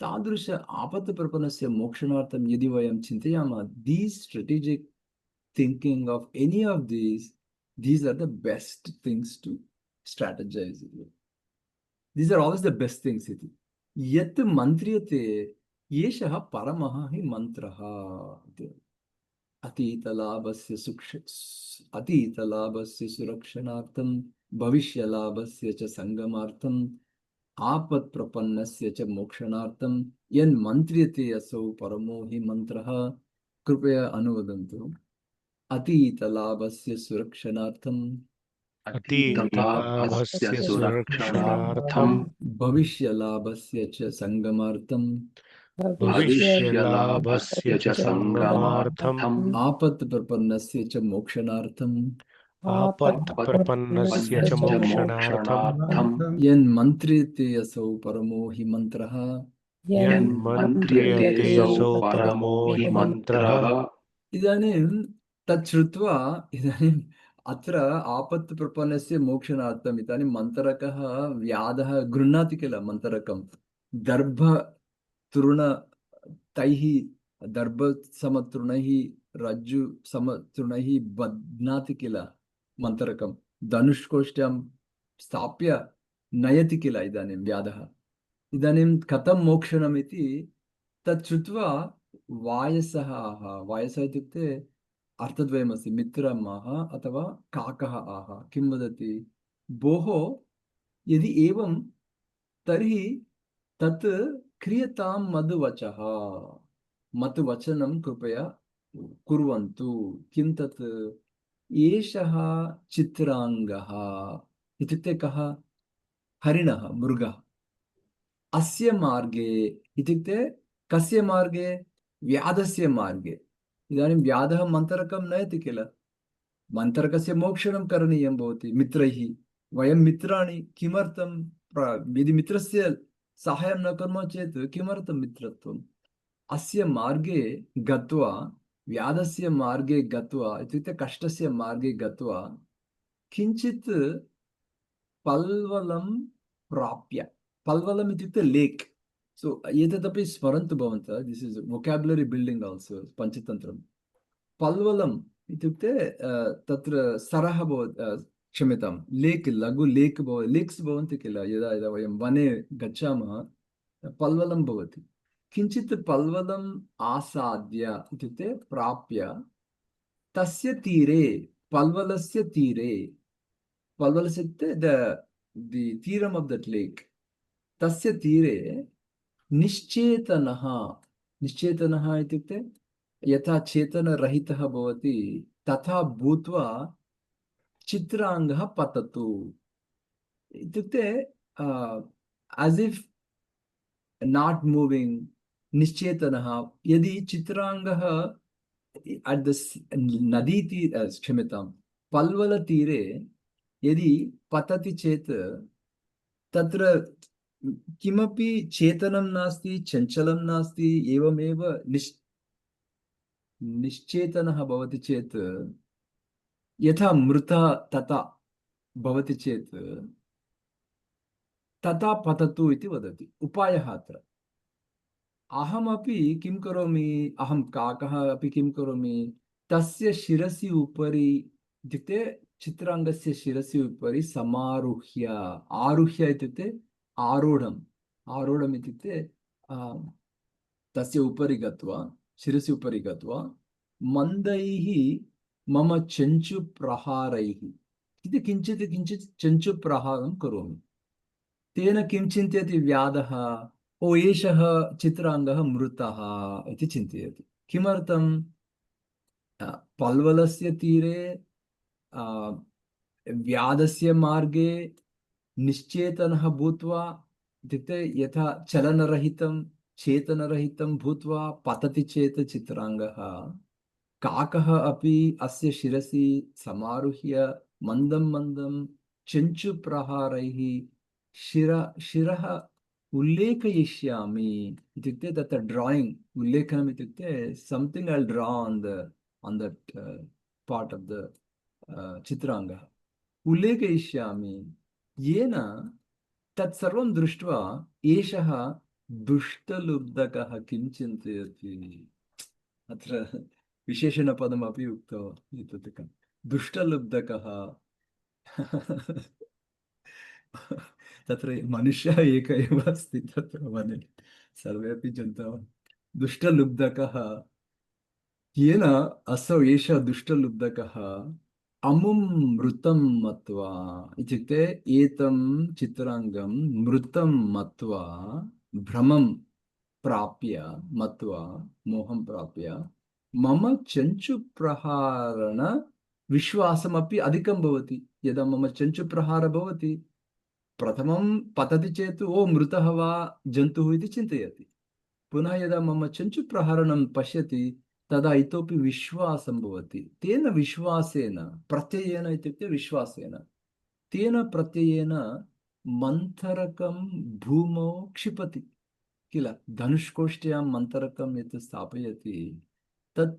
[SPEAKER 1] तादृश आपत् प्रपन्नस्य मोक्षणार्थं यदि वयं चिन्तयामः these स्ट्रेटेजिक् thinking of any of these are the best things to strategize. These are always the best things. Yet mantriyate yeshah paramaha hi mantraha. Atitalabhasya surakshanartham bhavishyalabhasya cha sangamartham आपत् प्रपन्नस्य च मोक्षणार्थं यन् मन्त्र्यते असौ परमो हि मन्त्रः कृपया अनुवदन्तु अतीतलाभस्य सुरक्षणार्थम्
[SPEAKER 2] अतीतलाभस्य सुरक्षणार्थं
[SPEAKER 1] भविष्यलाभस्य च संगमार्थम्
[SPEAKER 2] भविष्यलाभस्य च संगमार्थं
[SPEAKER 1] आपत् प्रपन्नस्य च मोक्षणार्थम्
[SPEAKER 2] आपत्प्रपन्नस्य च मोक्षणार्थं
[SPEAKER 1] यन्मन्त्र्यते असौ परमो हि मन्त्रः
[SPEAKER 2] यन्मन्त्र्यतेऽसौ परमो हि मन्त्रः
[SPEAKER 1] इदानीं तत् श्रुत्वा इदानीम् अत्र आपत् प्रपन्नस्य मोक्षणार्थम् इदानीं मन्त्रकः व्याधः गृह्णाति किल मन्त्रकं दर्भतृणतैः दर्भसमतृणैः रज्जुसमतृणैः बध्नाति किल मन्त्रकं धनुष्कोष्ठ्यां स्थाप्य नयति किल इदानीं व्याधः इदानीं कथं मोक्षणमिति तत् श्रुत्वा वायसः आह वायसः इत्युक्ते अर्थद्वयमस्ति मित्रमः अथवा काकः आह किं वदति भोः यदि एवं तर्हि तत् क्रियतां मद्वचः मद्वचनं कृपया कुर्वन्तु किं तत् एषः चित्राङ्गः इत्युक्ते कः हरिणः मृगः अस्य मार्गे इत्युक्ते कस्य मार्गे व्याधस्य मार्गे इदानीं व्याधः मन्त्रकं नयति किल मन्त्रकस्य मोक्षणं करणीयं भवति मित्रैः वयं मित्राणि किमर्थं यदि मित्रस्य साहाय्यं न कुर्मः चेत् किमर्थं मित्रत्वम् अस्य मार्गे गत्वा व्याधस्य मार्गे गत्वा इत्युक्ते कष्टस्य मार्गे गत्वा किञ्चित् पल्वलं प्राप्य पल्वलम् इत्युक्ते लेक् सो एतदपि स्मरन्तु भवन्तः this is vocabulary building also पञ्चतन्त्रं पल्वलम् इत्युक्ते तत्र सरः भवति क्षम्यतां लेक् लघु लेक् लेक्स् भवन्ति किल यदा यदा वयं वने गच्छामः पल्वलं भवति किञ्चित् पल्वलम् आसाद्य इत्युक्ते प्राप्य तस्य तीरे पल्वलस्य तीरे पल्वलस्य the theorem of that lake तस्य तीरे निश्चेतनः निश्चेतनः इत्युक्ते यथा चेतनरहितः भवति तथा भूत्वा चित्राङ्गः पततु इत्युक्ते as if not moving निश्चेतनः यदि चित्राङ्गः at the नदी क्षम्यतां पल्वलतीरे यदि पतति चेत् तत्र किमपि चेतनं नास्ति चञ्चलं नास्ति एवमेव निश्चेतनः भवति चेत् यथा मृतः तथा भवति चेत् तथा पततु इति वदति उपायः अत्र अहमपि किं करोमि अहं काकः अपि किं करोमि तस्य शिरसि उपरि इत्युक्ते चित्राङ्गस्य शिरसि उपरि समारुह्य आरुह्य इत्युक्ते आरूढम् इत्युक्ते तस्य उपरि गत्वा शिरसि उपरि गत्वा मन्दैः मम चञ्चुप्रहारैः इति किञ्चित् किञ्चित् चञ्चुप्रहारं करोमि। तेन किं चिन्तयति व्याधः, ओ एषः चित्राङ्गः मृतः इति चिन्तयति। किमर्थं? पल्वलस्य तीरे व्याधस्य मार्गे निश्चेतनः भूत्वा, इत्युक्ते यथा चलनरहितं चेतनरहितं भूत्वा पतति चेत् चित्राङ्गः, काकः अपि अस्य शिरसि समारुह्य मन्दं मन्दं चञ्चुप्रहारैः शिरः उल्लेखयिष्यामि। इत्युक्ते तत्र ड्रायिङ्ग् उल्लेखनम् इत्युक्ते something I draw on that part of the चित्राङ्गः उल्लेखयिष्यामि, येन तत्सर्वं दृष्ट्वा एषः दुष्टलुब्धकः किं चिन्तयति। अत्र विशेषणपदमपि उक्तवान् एतत् दुष्टलुब्धकः। तत्र मनुष्यः एक एव अस्ति तत्र वने, सर्वेपि जन्तवः। दुष्टलुब्धकः, येन असौ एषः दुष्टलुब्धकः अमुं मृतं मत्वा, इत्युक्ते एतं चित्राङ्गं मृतं मत्वा, भ्रमं प्राप्य, मत्वा मोहं प्राप्य, मम चञ्चुप्रहारण विश्वासमपि अधिकं भवति। यदा मम चञ्चुप्रहारः भवति, प्रथमं पतति चेत् ओ मृतः वा जन्तुः इति चिन्तयति। पुनः यदा मम चञ्चुप्रहरणं पश्यति, तदा इतोपि विश्वासं भवति। तेन विश्वासेन, प्रत्ययेन इत्युक्ते विश्वासेन, तेन प्रत्ययेन मन्थरकं भूमौ क्षिपति किल। धनुष्कोष्ट्यां मन्थरकं यत् स्थापयति, तत्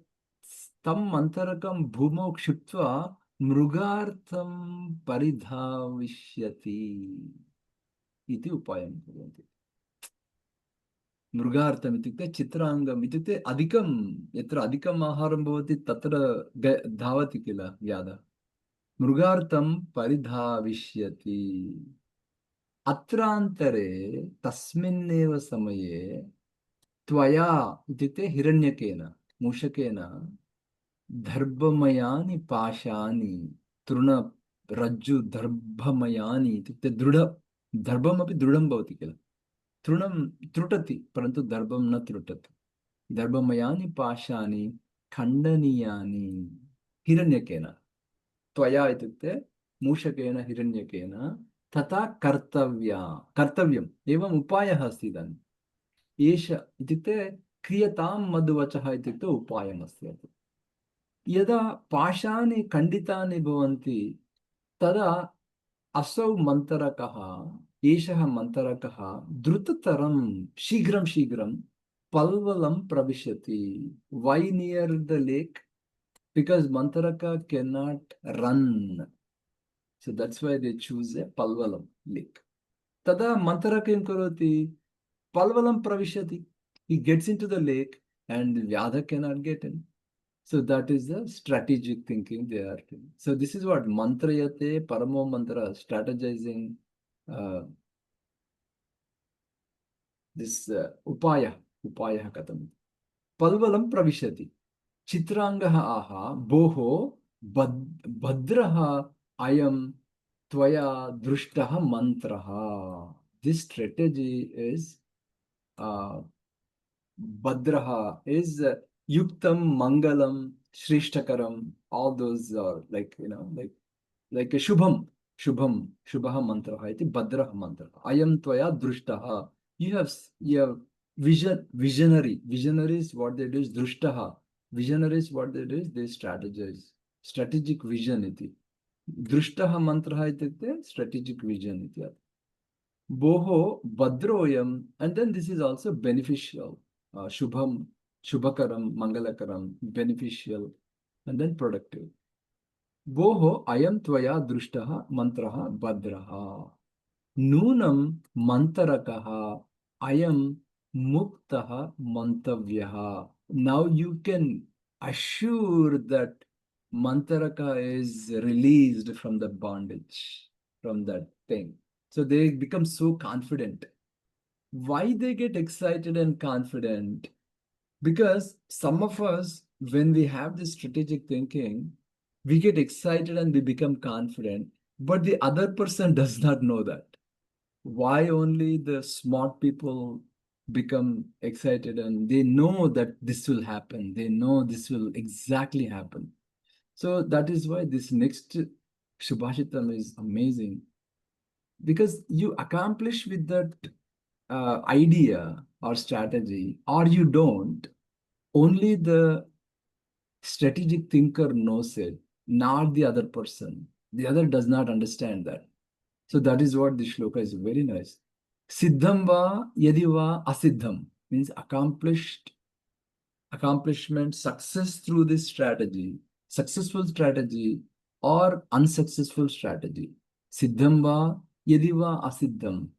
[SPEAKER 1] तं मन्थरकं भूमौ क्षिप्त्वा मृगार्थं परिधाविष्यति इति उपायं कुर्वन्ति। मृगार्थम् इत्युक्ते चित्राङ्गम् इत्युक्ते अधिकं, यत्र अधिकम् आहारं भवति तत्र धावति किल व्याधः। मृगार्थं परिधाविष्यति। अत्रान्तरे तस्मिन्नेव समये त्वया इत्युक्ते हिरण्यकेन, मूषकेन, दर्भमयानि पाशानि, तृणरज्जुदर्भमयानि इत्युक्ते दर्भमपि दृढं भवति किल। तृणं त्रुटति परन्तु दर्भं न त्रुटति। दर्भमयानि पाशानि खण्डनीयानि हिरण्यकेन, त्वया इत्युक्ते मूषकेन हिरण्यकेन, तथा कर्तव्यम् एवम् उपायः अस्ति इदानीम्। एष इत्युक्ते क्रियतां मद्वचः इत्युक्ते उपायमस्ति अत्र। यदा पाशानि खण्डितानि भवन्ति, तदा असौ मन्त्रकः, एषः मन्त्रकः द्रुततरं शीघ्रं शीघ्रं पल्वलं प्रविशति। Why near the lake? Because मन्त्रका cannot run, so that's why they choose a palvalam lake. तदा मन्त्रक किं करोति? palvalam pravishati, he gets into the lake and vyadha cannot get in. So that is the strategic thinking they are doing. So this is what mantrayate paramo mantra, strategizing this upaya katam. Palvalam pravishati. Chitrangah aha boho bhadraha ayam tvaya drushtah mantraha. This strategy is Bhadraha is Yuktam, Mangalam, Shrishthakaram. All those are like, like a Shubhaha mantra. Iti Bhadraha mantra. Ayam Tvaya Drushtaha. You have visionary. Visionaries, what they do is Drushtaha. Visionaries, what they do is they strategize. Strategic vision iti. Drushtaha mantra iti strategic vision iti. Boho Badroyam, and then this is also beneficial. Shubham, Shubhakaram, Mangalakaram, beneficial, and then productive. Boho ayam tvaya drushtaha mantraha badraha. Nunam mantarakaha ayam muktaha mantavyaha. Now you can assure that mantaraka is released from the bondage, from that thing. So they become so confident. Why they get excited and confident? Because some of us, when we have this strategic thinking, We get excited and we become confident, but the other person does not know that. Why only the smart people become excited and they know that this will happen. They know this will exactly happen. So that is why this next Subhashitam is amazing, because you accomplish with that idea or strategy, or you don't. Only the strategic thinker knows it, not the other person. The other does not understand that. So that is what this shloka is very nice. Siddham va yadiva asiddham means accomplishment, success through this strategy, successful strategy or unsuccessful strategy. Siddham va yadiva asiddham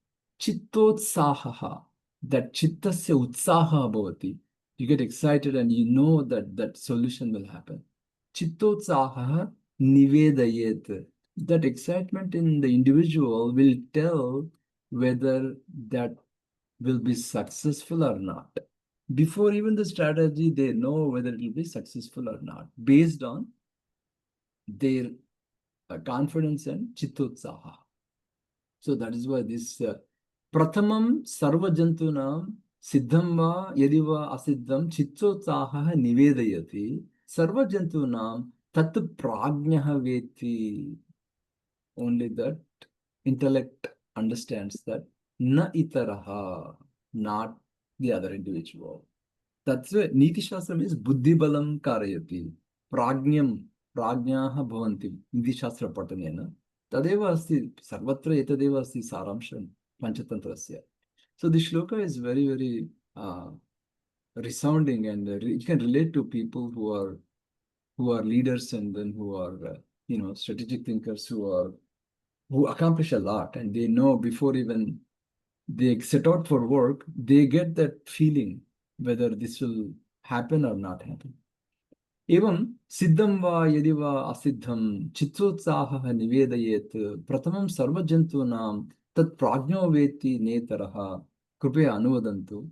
[SPEAKER 1] chittotsaha, that chittasya utsaha bhavati. You get excited and you know that that solution will happen. Chittotsaha nivedayet. That excitement in the individual will tell whether that will be successful or not. Before even the strategy, they know whether it will be successful or not, based on their confidence and chittotsaha. So that is why this Prathamam sarvajantunam siddham va yadiva asiddham chittotsaha nivedayati sarvajantunam tat prajnaha veti. Only that intellect understands that na itaraha, not the other individual. That's why Niti Shastra means buddhi balam karayati. Prajnam, prajnaha bhavanti. Niti Shastra patanena. Tadeva asti, sarvatra etadeva asti saramsham panchatantrasya. So the shloka is very, very resounding, and it can relate to people who are leaders, and then who are strategic thinkers, who accomplish a lot, and they know before even they set out for work, they get that feeling whether this will happen or not happen. Evam siddham va yadi va asiddham chittotsaha nivedayet pratamam sarvajantunam tat prajno veti netaraha krupaya anuvadantu.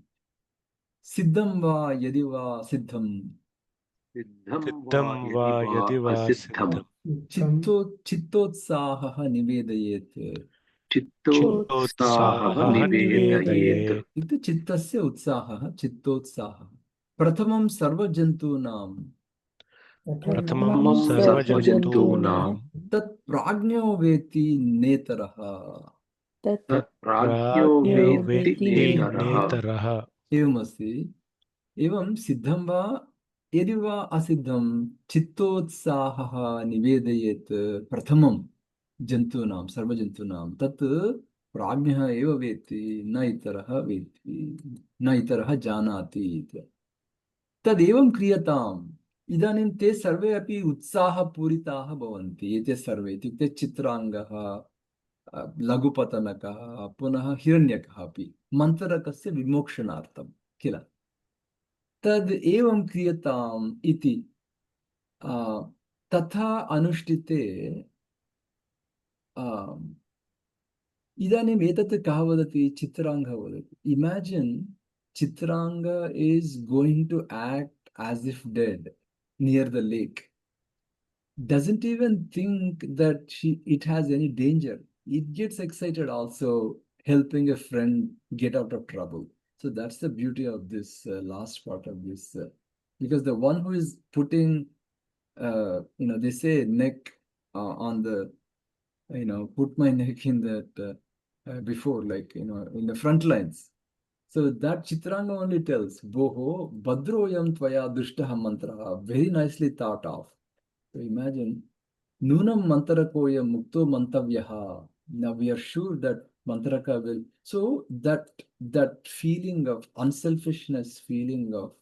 [SPEAKER 1] Siddham va yadi va siddham
[SPEAKER 2] सिद्धं वा यदि वा सिद्धं
[SPEAKER 1] chittotsaha nivedayet.
[SPEAKER 2] चित्तोत्साहः निवेदयेत्
[SPEAKER 1] इति चित्तस्य उत्साहः चित्तोत्साहः प्रथमं सर्वजन्तूनां
[SPEAKER 2] प्रथमं सर्वजन्तूनां
[SPEAKER 1] तत् प्राज्ञो वेति नेतरः.
[SPEAKER 2] तत्प्राज्ञो वेत्ति नेतरः.
[SPEAKER 1] एवमस्ति. एवं सिद्धं वा यदि वा असिद्धं चित्तोत्साहः निवेदयेत् प्रथमं जन्तूनां सर्वजन्तूनां तत् प्राज्ञः एव वेत्ति, न इतरः वेत्ति, न इतरः जानाति इति. तदेवं क्रियताम्. इदानीं ते सर्वे अपि उत्साहपूरिताः भवन्ति. एते सर्वे इत्युक्ते चित्राङ्गः, लघुपतनकः, पुनः हिरण्यकः अपि मन्त्रकस्य विमोक्षणार्थं किल. तद् एवं क्रियताम् इति तथा अनुष्ठिते. इदानीम् एतत् कः वदति? चित्राङ्गः वदति. Imagine Chitranga is going to act as if dead near the lake. Doesn't even think that it has any danger. It gets excited also, helping a friend get out of trouble. So that's the beauty of this last part of this, because the one who is putting, they say neck on the, put my neck in that before, like, in the front lines. So that Chitranga only tells, Boho, Badroyam Tvaya Dushtaha Mantraha, very nicely thought of. So imagine, Nunam Mantarakoyam Mukto Mantavyaha. Now we are sure that Mantaraka will. So that feeling of unselfishness, feeling of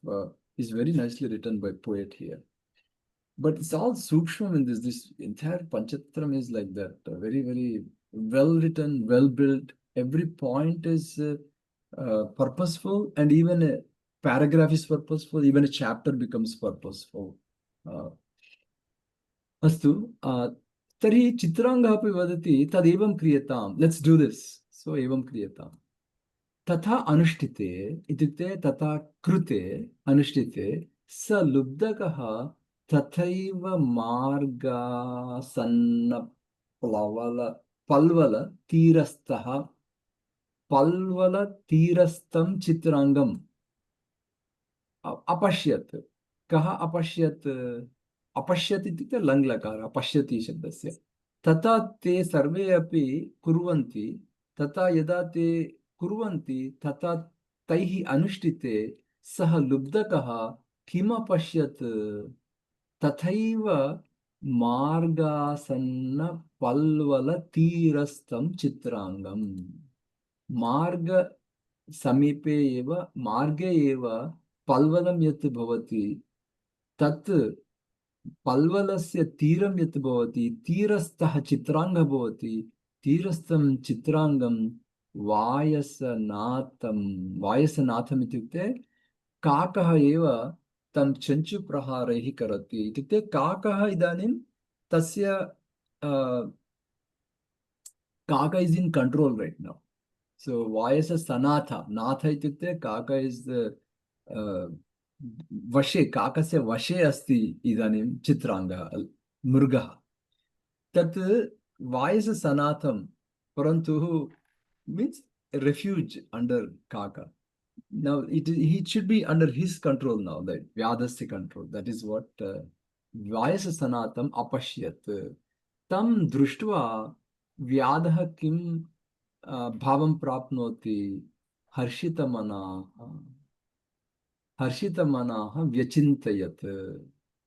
[SPEAKER 1] is very nicely written by poet here. But it's all sukshma in this. This entire Panchatram is like that. Very, very well written, well built. Every point is purposeful, and even a paragraph is purposeful. Even a chapter becomes purposeful. Astu. Tari Chitranga api vadati tad evam kriyataam. Let's do this. So evam kriyataam. Tatha anushtite itukte tatha krute anushtite sa lubdakaha तथैव मार्गासन्न पल्वल तीरस्थः पल्वल तीरस्थं चित्रांगम् अपश्यत्। कः अपश्यत्? अपश्यत् इत्युक्ते लङ्लकार अपश्यति शब्दस्य। तथा ते सर्वे अपि कुर्वन्ति। तथा यदा ते कुर्वन्ति तथा तैः अनुष्ठिते सः लुब्धकः किम् अपश्यत्? तथैव मार्गासन्न पल्वल तीरस्थं चित्रांगम्। मार्ग समीपे एव मार्गे एव पल्वलं यत् भवति तत् पल्वलस्य तीरं यत् भवति तीरस्थः चित्रांगः भवति। तीरस्थं चित्रांगं वायसनाथम् इत्युक्ते काकः एव तं चञ्चुप्रहारैः करोति। इत्युक्ते काकः इदानीं तस्य काक is in control right now. So Vayasa Sanatha, Natha इत्युक्ते काक इस् वशे, काकस्य वशे अस्ति इदानीं चित्रांगः मृगः। तत् वायस सनाथं परन्तु means refuge under kaka. Now he should be under his control now, that Vyadasya control. That is what Vayasa Sanatam apashyat. Tam drishtva Vyadah kim भावं प्राप्नोति हर्षितमनाः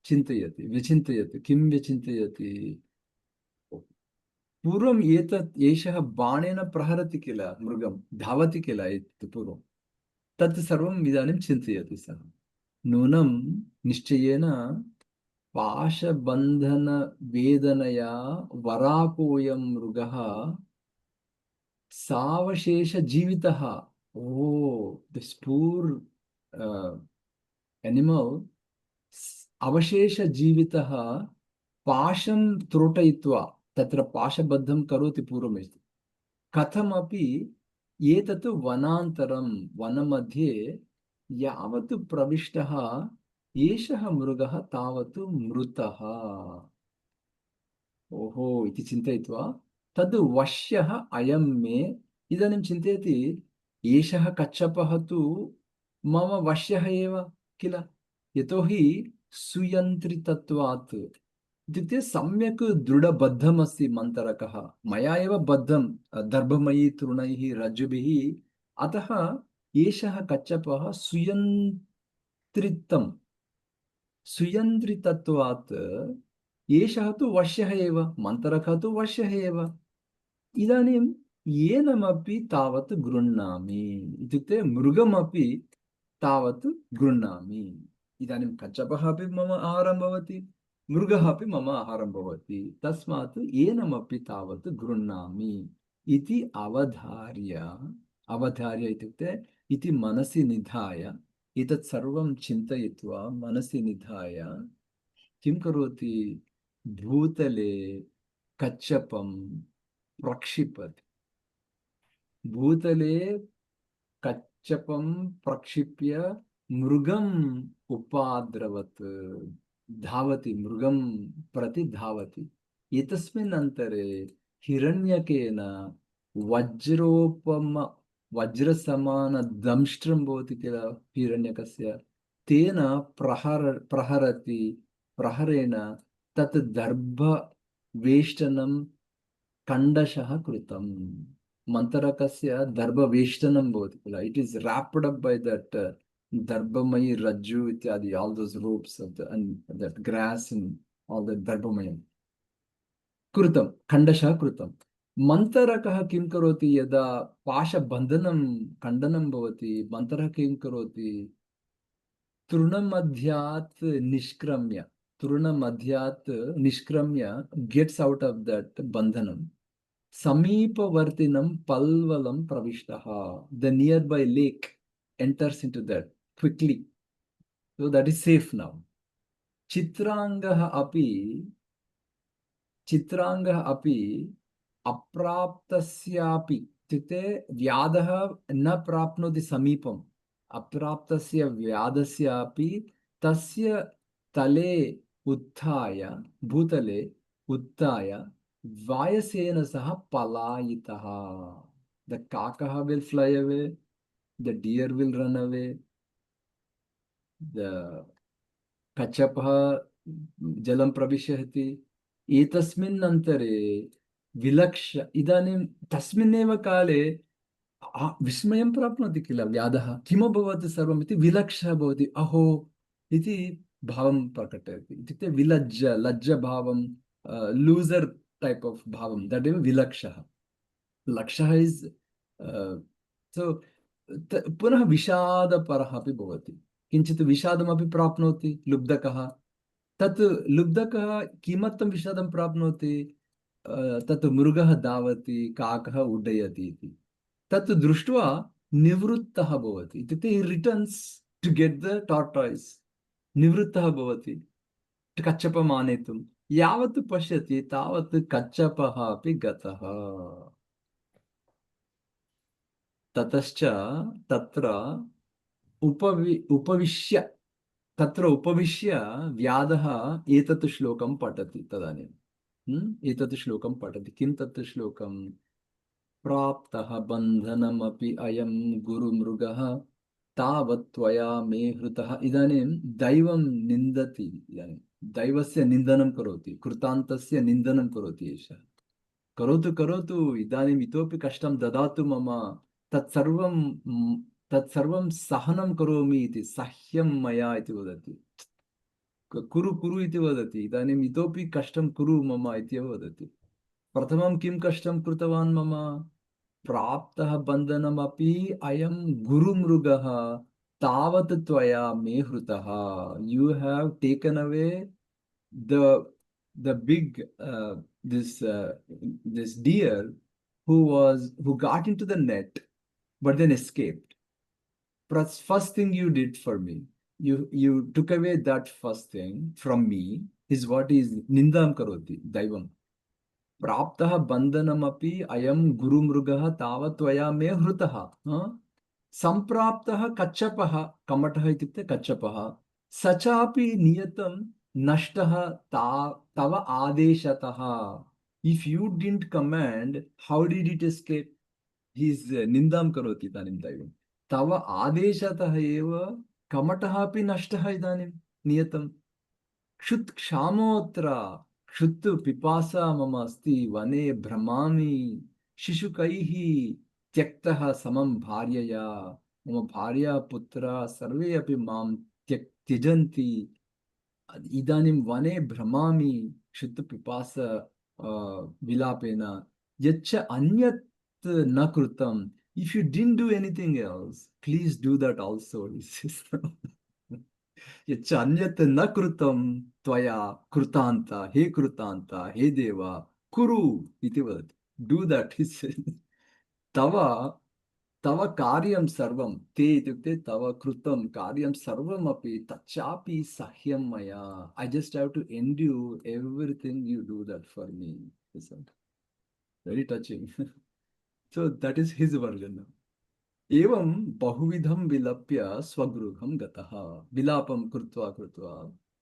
[SPEAKER 1] चिन्तयति विचिन्तयति। किं विचिन्तयति? पूर्वम् एषः बाणेन प्रहरति किल, मृगं धावति किल पूर्वं, तत् सर्वम् इदानीं चिन्तयति सः। नूनं निश्चयेन पाशबन्धनवेदनया वराकोऽयं मृगः सावशेष जीवितः। Oh, this poor animal, अवशेष जीवितः पाशं त्रोटयित्वा तत्र पाशबद्धं करोति पूर्वमेव। कथमपि एतत् वनान्तरं वनमध्ये यावत् प्रविष्टः एषः मृगः तावत् मृतः। ओहो इति चिन्तयित्वा तद् वश्यः अयं मे। इदानीं चिन्तयति एषः कच्छपः तु मम वश्यः एव किल, यतोहि सुयन्त्रितत्वात्। इत्युक्ते सम्यक् दृढबद्धमस्ति मन्तरकः, मया एव बद्धं दर्भमयी तृणैः रज्जुभिः। अतः एषः कच्छपः सुयन्त्रितत्वात् एषः तु वश्यः एव, मन्तरकः तु वश्यः एव। इदानीं येनमपि तावत् गृह्णामि, इत्युक्ते मृगमपि तावत् गृह्णामि। इदानीं कच्छपः अपि मम आहारं भवति, मृगः अपि मम आहारं भवति, तस्मात् येनमपि तावत् गृह्णामि इति अवधार्य इत्युक्ते इति मनसि निधाय, एतत् सर्वं चिन्तयित्वा मनसि निधाय किं करोति? भूतले कच्छपं प्रक्षिपति। भूतले कच्छपं प्रक्षिप्य मृगम् उपाद्रवत् धावति, मृगं प्रति धावति। एतस्मिन् अन्तरे हिरण्यकेन वज्रसमानदंष्ट्रं भवति किल हिरण्यकस्य, तेन प्रहरति। प्रहरेण तत् दर्भवेष्टनं खण्डशः कृतं। मन्तरकस्य दर्भवेष्टनं भवति किल, it is wrapped up by that darbamayi rajju ityadi, all those ropes of that grass and all that darbamayi कृतं, खण्डशः कृतं। मन्तरकः किं करोति? यदा पाशबन्धनं खण्डनं भवति, मन्तरः किं करोति? तृणमध्यात् निष्क्रम्य gets out of that बन्धनं, समीपवर्तिनं पल्वलं प्रविष्टः, the nearby lake enters into that quickly, so that is safe now. चित्रांगः अपि अप्राप्तस्यापि, इत्युक्ते व्याधः न प्राप्नोति समीपम्, अप्राप्तस्य व्याधस्यापि तस्य तले उत्थाय भूतले उत्थाय वायसेन सह पलायितः. The kakah will fly away, the deer will run away, the कच्छपः जलं प्रविशति. एतस्मिन् अन्तरे विलक्ष्य इदानीं तस्मिन्नेव काले विस्मयं प्राप्नोति किल व्याधः किमभवत् सर्वमिति विलक्षः भवति. अहो इति भावं प्रकटयति. इत्युक्ते विलज्ज लज्जभावं लूजर् टैप् आफ् भावं तदेव विलक्षः. लक्षः इस् सो पुनः विषादपरः अपि भवति. किञ्चित् विषादमपि प्राप्नोति लुब्धकः. तत् लुब्धकः किमर्थं विषादं प्राप्नोति? तत् मृगः धावति, काकः उड्डयति इति. तत् दृष्ट्वा निवृत्तः भवति. इत्युक्ते he returns to get the tortoise. निवृत्तः भवति कच्छपम् आनेतुं. यावत् पश्यति तावत् कच्छपः अपि गतः. ततश्च तत्र उपविश्य व्याधः एतत् श्लोकं पठति. तदानीम् एतत् श्लोकं पठति. किं तत् श्लोकं? प्राप्तः बन्धनमपि अयं गुरुमृगः तावत् त्वया मे हृतः. इदानीं दैवं निन्दति. इदानीं दैवस्य निन्दनं करोति, कृतान्तस्य निन्दनं करोति. एषः करोतु करोतु, इदानीम् इतोपि कष्टं ददातु मम, तत्सर्वं सहनं करोमि इति, सह्यं मया इति वदति. कुरु कुरु इति वदति. इदानीम् इतोपि कष्टं कुरु मम इत्येव वदति. प्रथमं किं कष्टं कृतवान् मम? प्राप्तः बन्धनमपि अयं गुरुमृगः तावत् त्वया मे हृतः. You have taken away the big this deer who got into the net but then escaped. First thing you did for me, you took away that first thing from me, is what is nindam karoti daivam. प्राप्तः बन्धनमपि अयं गुरुमृगः तावत् त्वया मे हृतः. सम्प्राप्तः कच्छपः, कमठः इत्युक्ते कच्छपः, स चापि नियतं नष्टः तव आदेशतः. If you didn't command, how did it escape? He is निन्दां करोति इदानीं दैवं. तव आदेशतः एव कमठः अपि नष्टः इदानीं नियतं. क्षुत् क्षामोऽत्र क्षुत् पिपासा मम अस्ति, वने भ्रमामि शिशुकैः त्यक्तः समं भार्यया. मम भार्या पुत्र सर्वे अपि मां त्यजन्ति. इदानीं वने भ्रमामि क्षुत् पिपास विलापेन. यच्च अन्यत् न कृतं. If you didn't do anything else, please do that also. यच्च अन्यत् न कृतं त्वया कृतान्त, हे कृतान्त, हे देवा कुरु इति वदति. Do that. तव कार्यं सर्वं, ते इत्युक्ते तव कृतं कार्यं सर्वमपि तच्चापि सह्यं मया. I just have to endure everything you do that for me. Very touching. So that is his version. एवं बहुविधं विलप्य स्वगृहं गतः. विलापं कृत्वा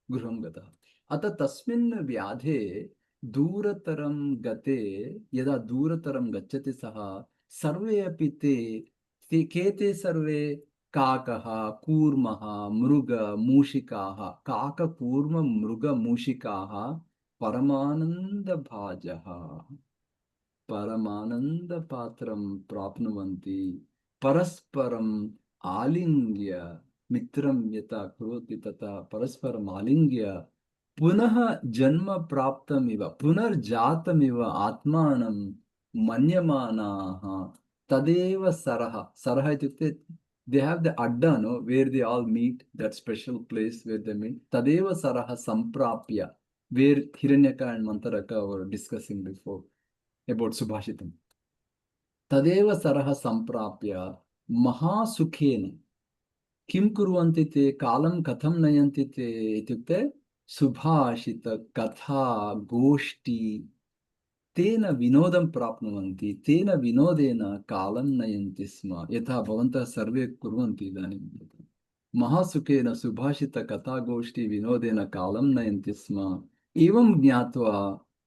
[SPEAKER 1] गृहं गतः. अतः तस्मिन् व्याधे दूरतरं गते, यदा दूरतरं गच्छति सः, सर्वे अपि ते सर्वे काकः, कूर्मः, मृग, मूषिकाः, काक, कूर्म, मृग, मूषिकाः परमानन्दभाजः, परमानन्दपात्रं प्राप्नुवन्ति. परस्परम् आलिङ्ग्य, मित्रं यथा करोति तथा परस्परम् आलिङ्ग्य पुनः जन्म प्राप्तमिव, पुनर्जातमिव आत्मानं मन्यमानाः. तदेव सरः इत्युक्ते they have the adda, no, where they all meet, that special place where they meet. Tadeva sarah samprapya, where Hiranyaka and Mantaraka were discussing before about Subhashitam. तदेव सरः संप्राप्य महासुखेन किं कुर्वन्ति ते, कालं कथं नयन्ति ते इत्युक्ते सुभाषित कथा गोष्ठी तेन विनोदं प्राप्नुवन्ति. तेन विनोदेन कालं नयन्ति स्म. यथा भवन्तः सर्वे कुर्वन्ति इदानीं. महासुखेन सुभाषितकथागोष्ठी विनोदेन कालं नयन्ति स्म एवं ज्ञात्वा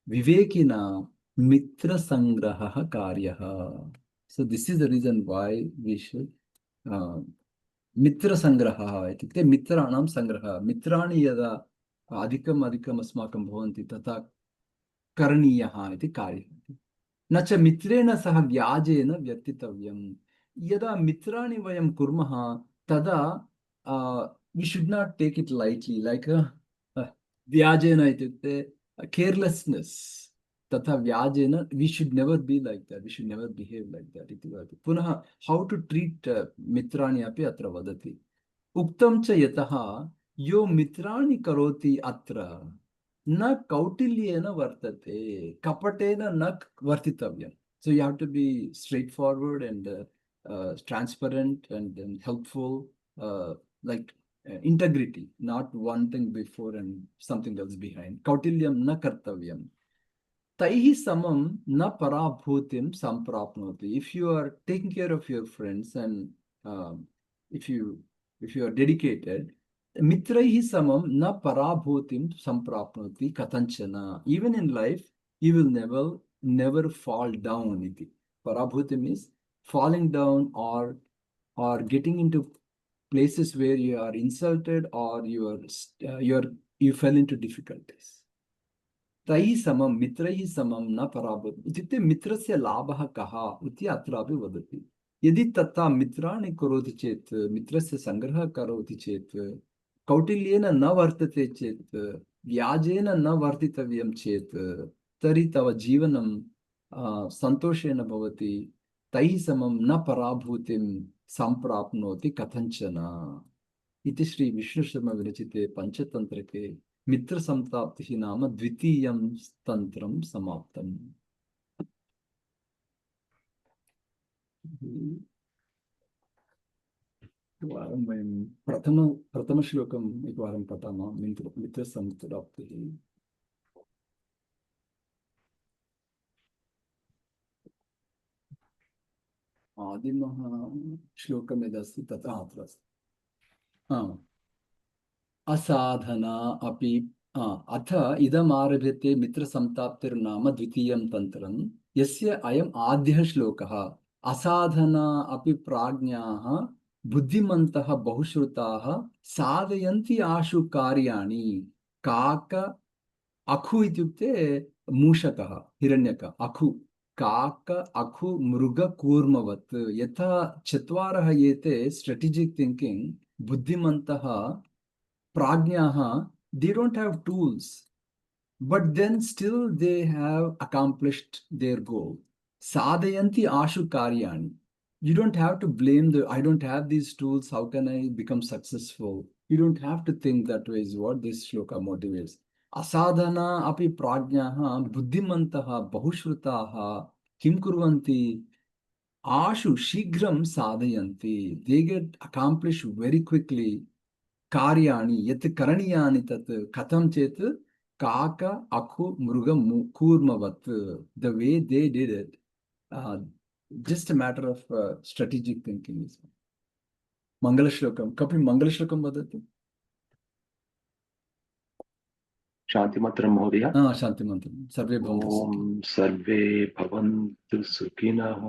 [SPEAKER 1] विवेकिना मित्रसङ्ग्रहः कार्यः. So this is the reason why we should मित्रसङ्ग्रहः इत्युक्ते मित्राणां सङ्ग्रहः. मित्राणि यदा अधिकम् अधिकम् अस्माकं भवन्ति तथा करणीयः इति कार्यः. न च मित्रेण सह व्याजेन व्यर्थितव्यं. यदा मित्राणि वयं कुर्मः तदा we should not take it lightly, like व्याजेन इत्युक्ते carelessness. तथा व्याजेन we should never be like that, we should never behave like that इति वदति. पुनः how to treat मित्राणि अपि अत्र वदति. उक्तं च यतः यो मित्राणि करोति अत्र न कौटिल्येन वर्तते, कपटेन न वर्तितव्यं. So you have to be straightforward and transparent and helpful, like integrity, not one thing before and something else behind. Kautilyam na kartavyam. Taihi samam na parabhutim samprapnoti. If you are taking care of your friends and if you are dedicated, mitraihi samam na parabhutim samprapnoti katanchana. Even in life, you will never fall down. Iti. Parabhutim is falling down or getting into places where you are insulted or you fell into difficulties. तैः समं मित्रैः समं न पराभूतम् इत्युक्ते मित्रस्य लाभः कः इति अत्रापि वदति. यदि तथा मित्राणि करोति चेत्, मित्रस्य सङ्ग्रहः करोति चेत्, कौटिल्येन न वर्तते चेत्, व्याजेन न वर्तितव्यं चेत्, तर्हि तव जीवनं सन्तोषेण भवति. तैः समं न पराभूतिं सम्प्राप्नोति कथञ्चन इति श्री विष्णुशर्मा विरचिते पंचतंत्रके मित्रसंप्राप्तिः नाम द्वितीयं तन्त्रं समाप्तम्. एकवारं वयं प्रथमश्लोकम् एकवारं पठामः. मित्रसंप्राप्तिः. आदिमः श्लोकं यदस्ति तथा अत्र अस्ति. असाधना अपि अथ इदमारभ्यते मित्रसंप्राप्तिर्नाम द्वितीयं तन्त्रं यस्य अयम् आद्यः श्लोकः. असाधना अपि प्राज्ञाः बुद्धिमन्तः बहुश्रुताः साधयन्ति आशु कार्याणि. काक अखु इत्युक्ते मूषकः, हिरण्यकः. अखु काक अखु मृग कूर्मवत्. यथा चत्वारः एते स्ट्रेटेजिक थिंकिंग बुद्धिमन्तः प्राज्ञाः, they don't have tools, but then still they have accomplished their goal. Sadhayanti ashu karyani. You don't have to blame I don't have these tools, how can I become successful? You don't have to think that way, is what this shloka motivates. Asadhana api prajnaha buddhimantaha bahushrutaha kim kurvanti ashu shigram sadhayanti. They get accomplished very quickly. कार्याणि यत् करणीयानि तत् कथं चेत् काक अखु मृग कूर्मवत्. The way they did it, just a matter of strategic thinking. मंगलश्लोकं कपि मंगलश्लोकं वदतु.
[SPEAKER 4] शान्तिमन्त्रं महोदय.
[SPEAKER 1] शान्तिमन्त्रं. सर्वे भवन्तु
[SPEAKER 4] सर्वे भवन्तु सुखिनः,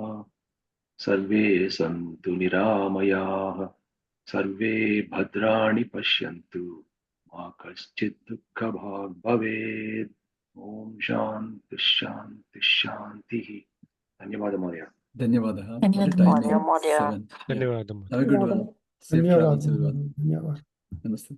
[SPEAKER 4] सर्वे सन्तु निरामयाः, सर्वे भद्राणि पश्यन्तु, मा कश्चित् दुःखभाग् भवेत्. ओम शान्ति शान्ति शान्तिः. धन्यवादः महोदय.
[SPEAKER 1] धन्यवादः.
[SPEAKER 2] धन्यवादः.
[SPEAKER 1] Have a good one. Safe travels everyone.
[SPEAKER 3] धन्यवाद.
[SPEAKER 1] नमस्ते.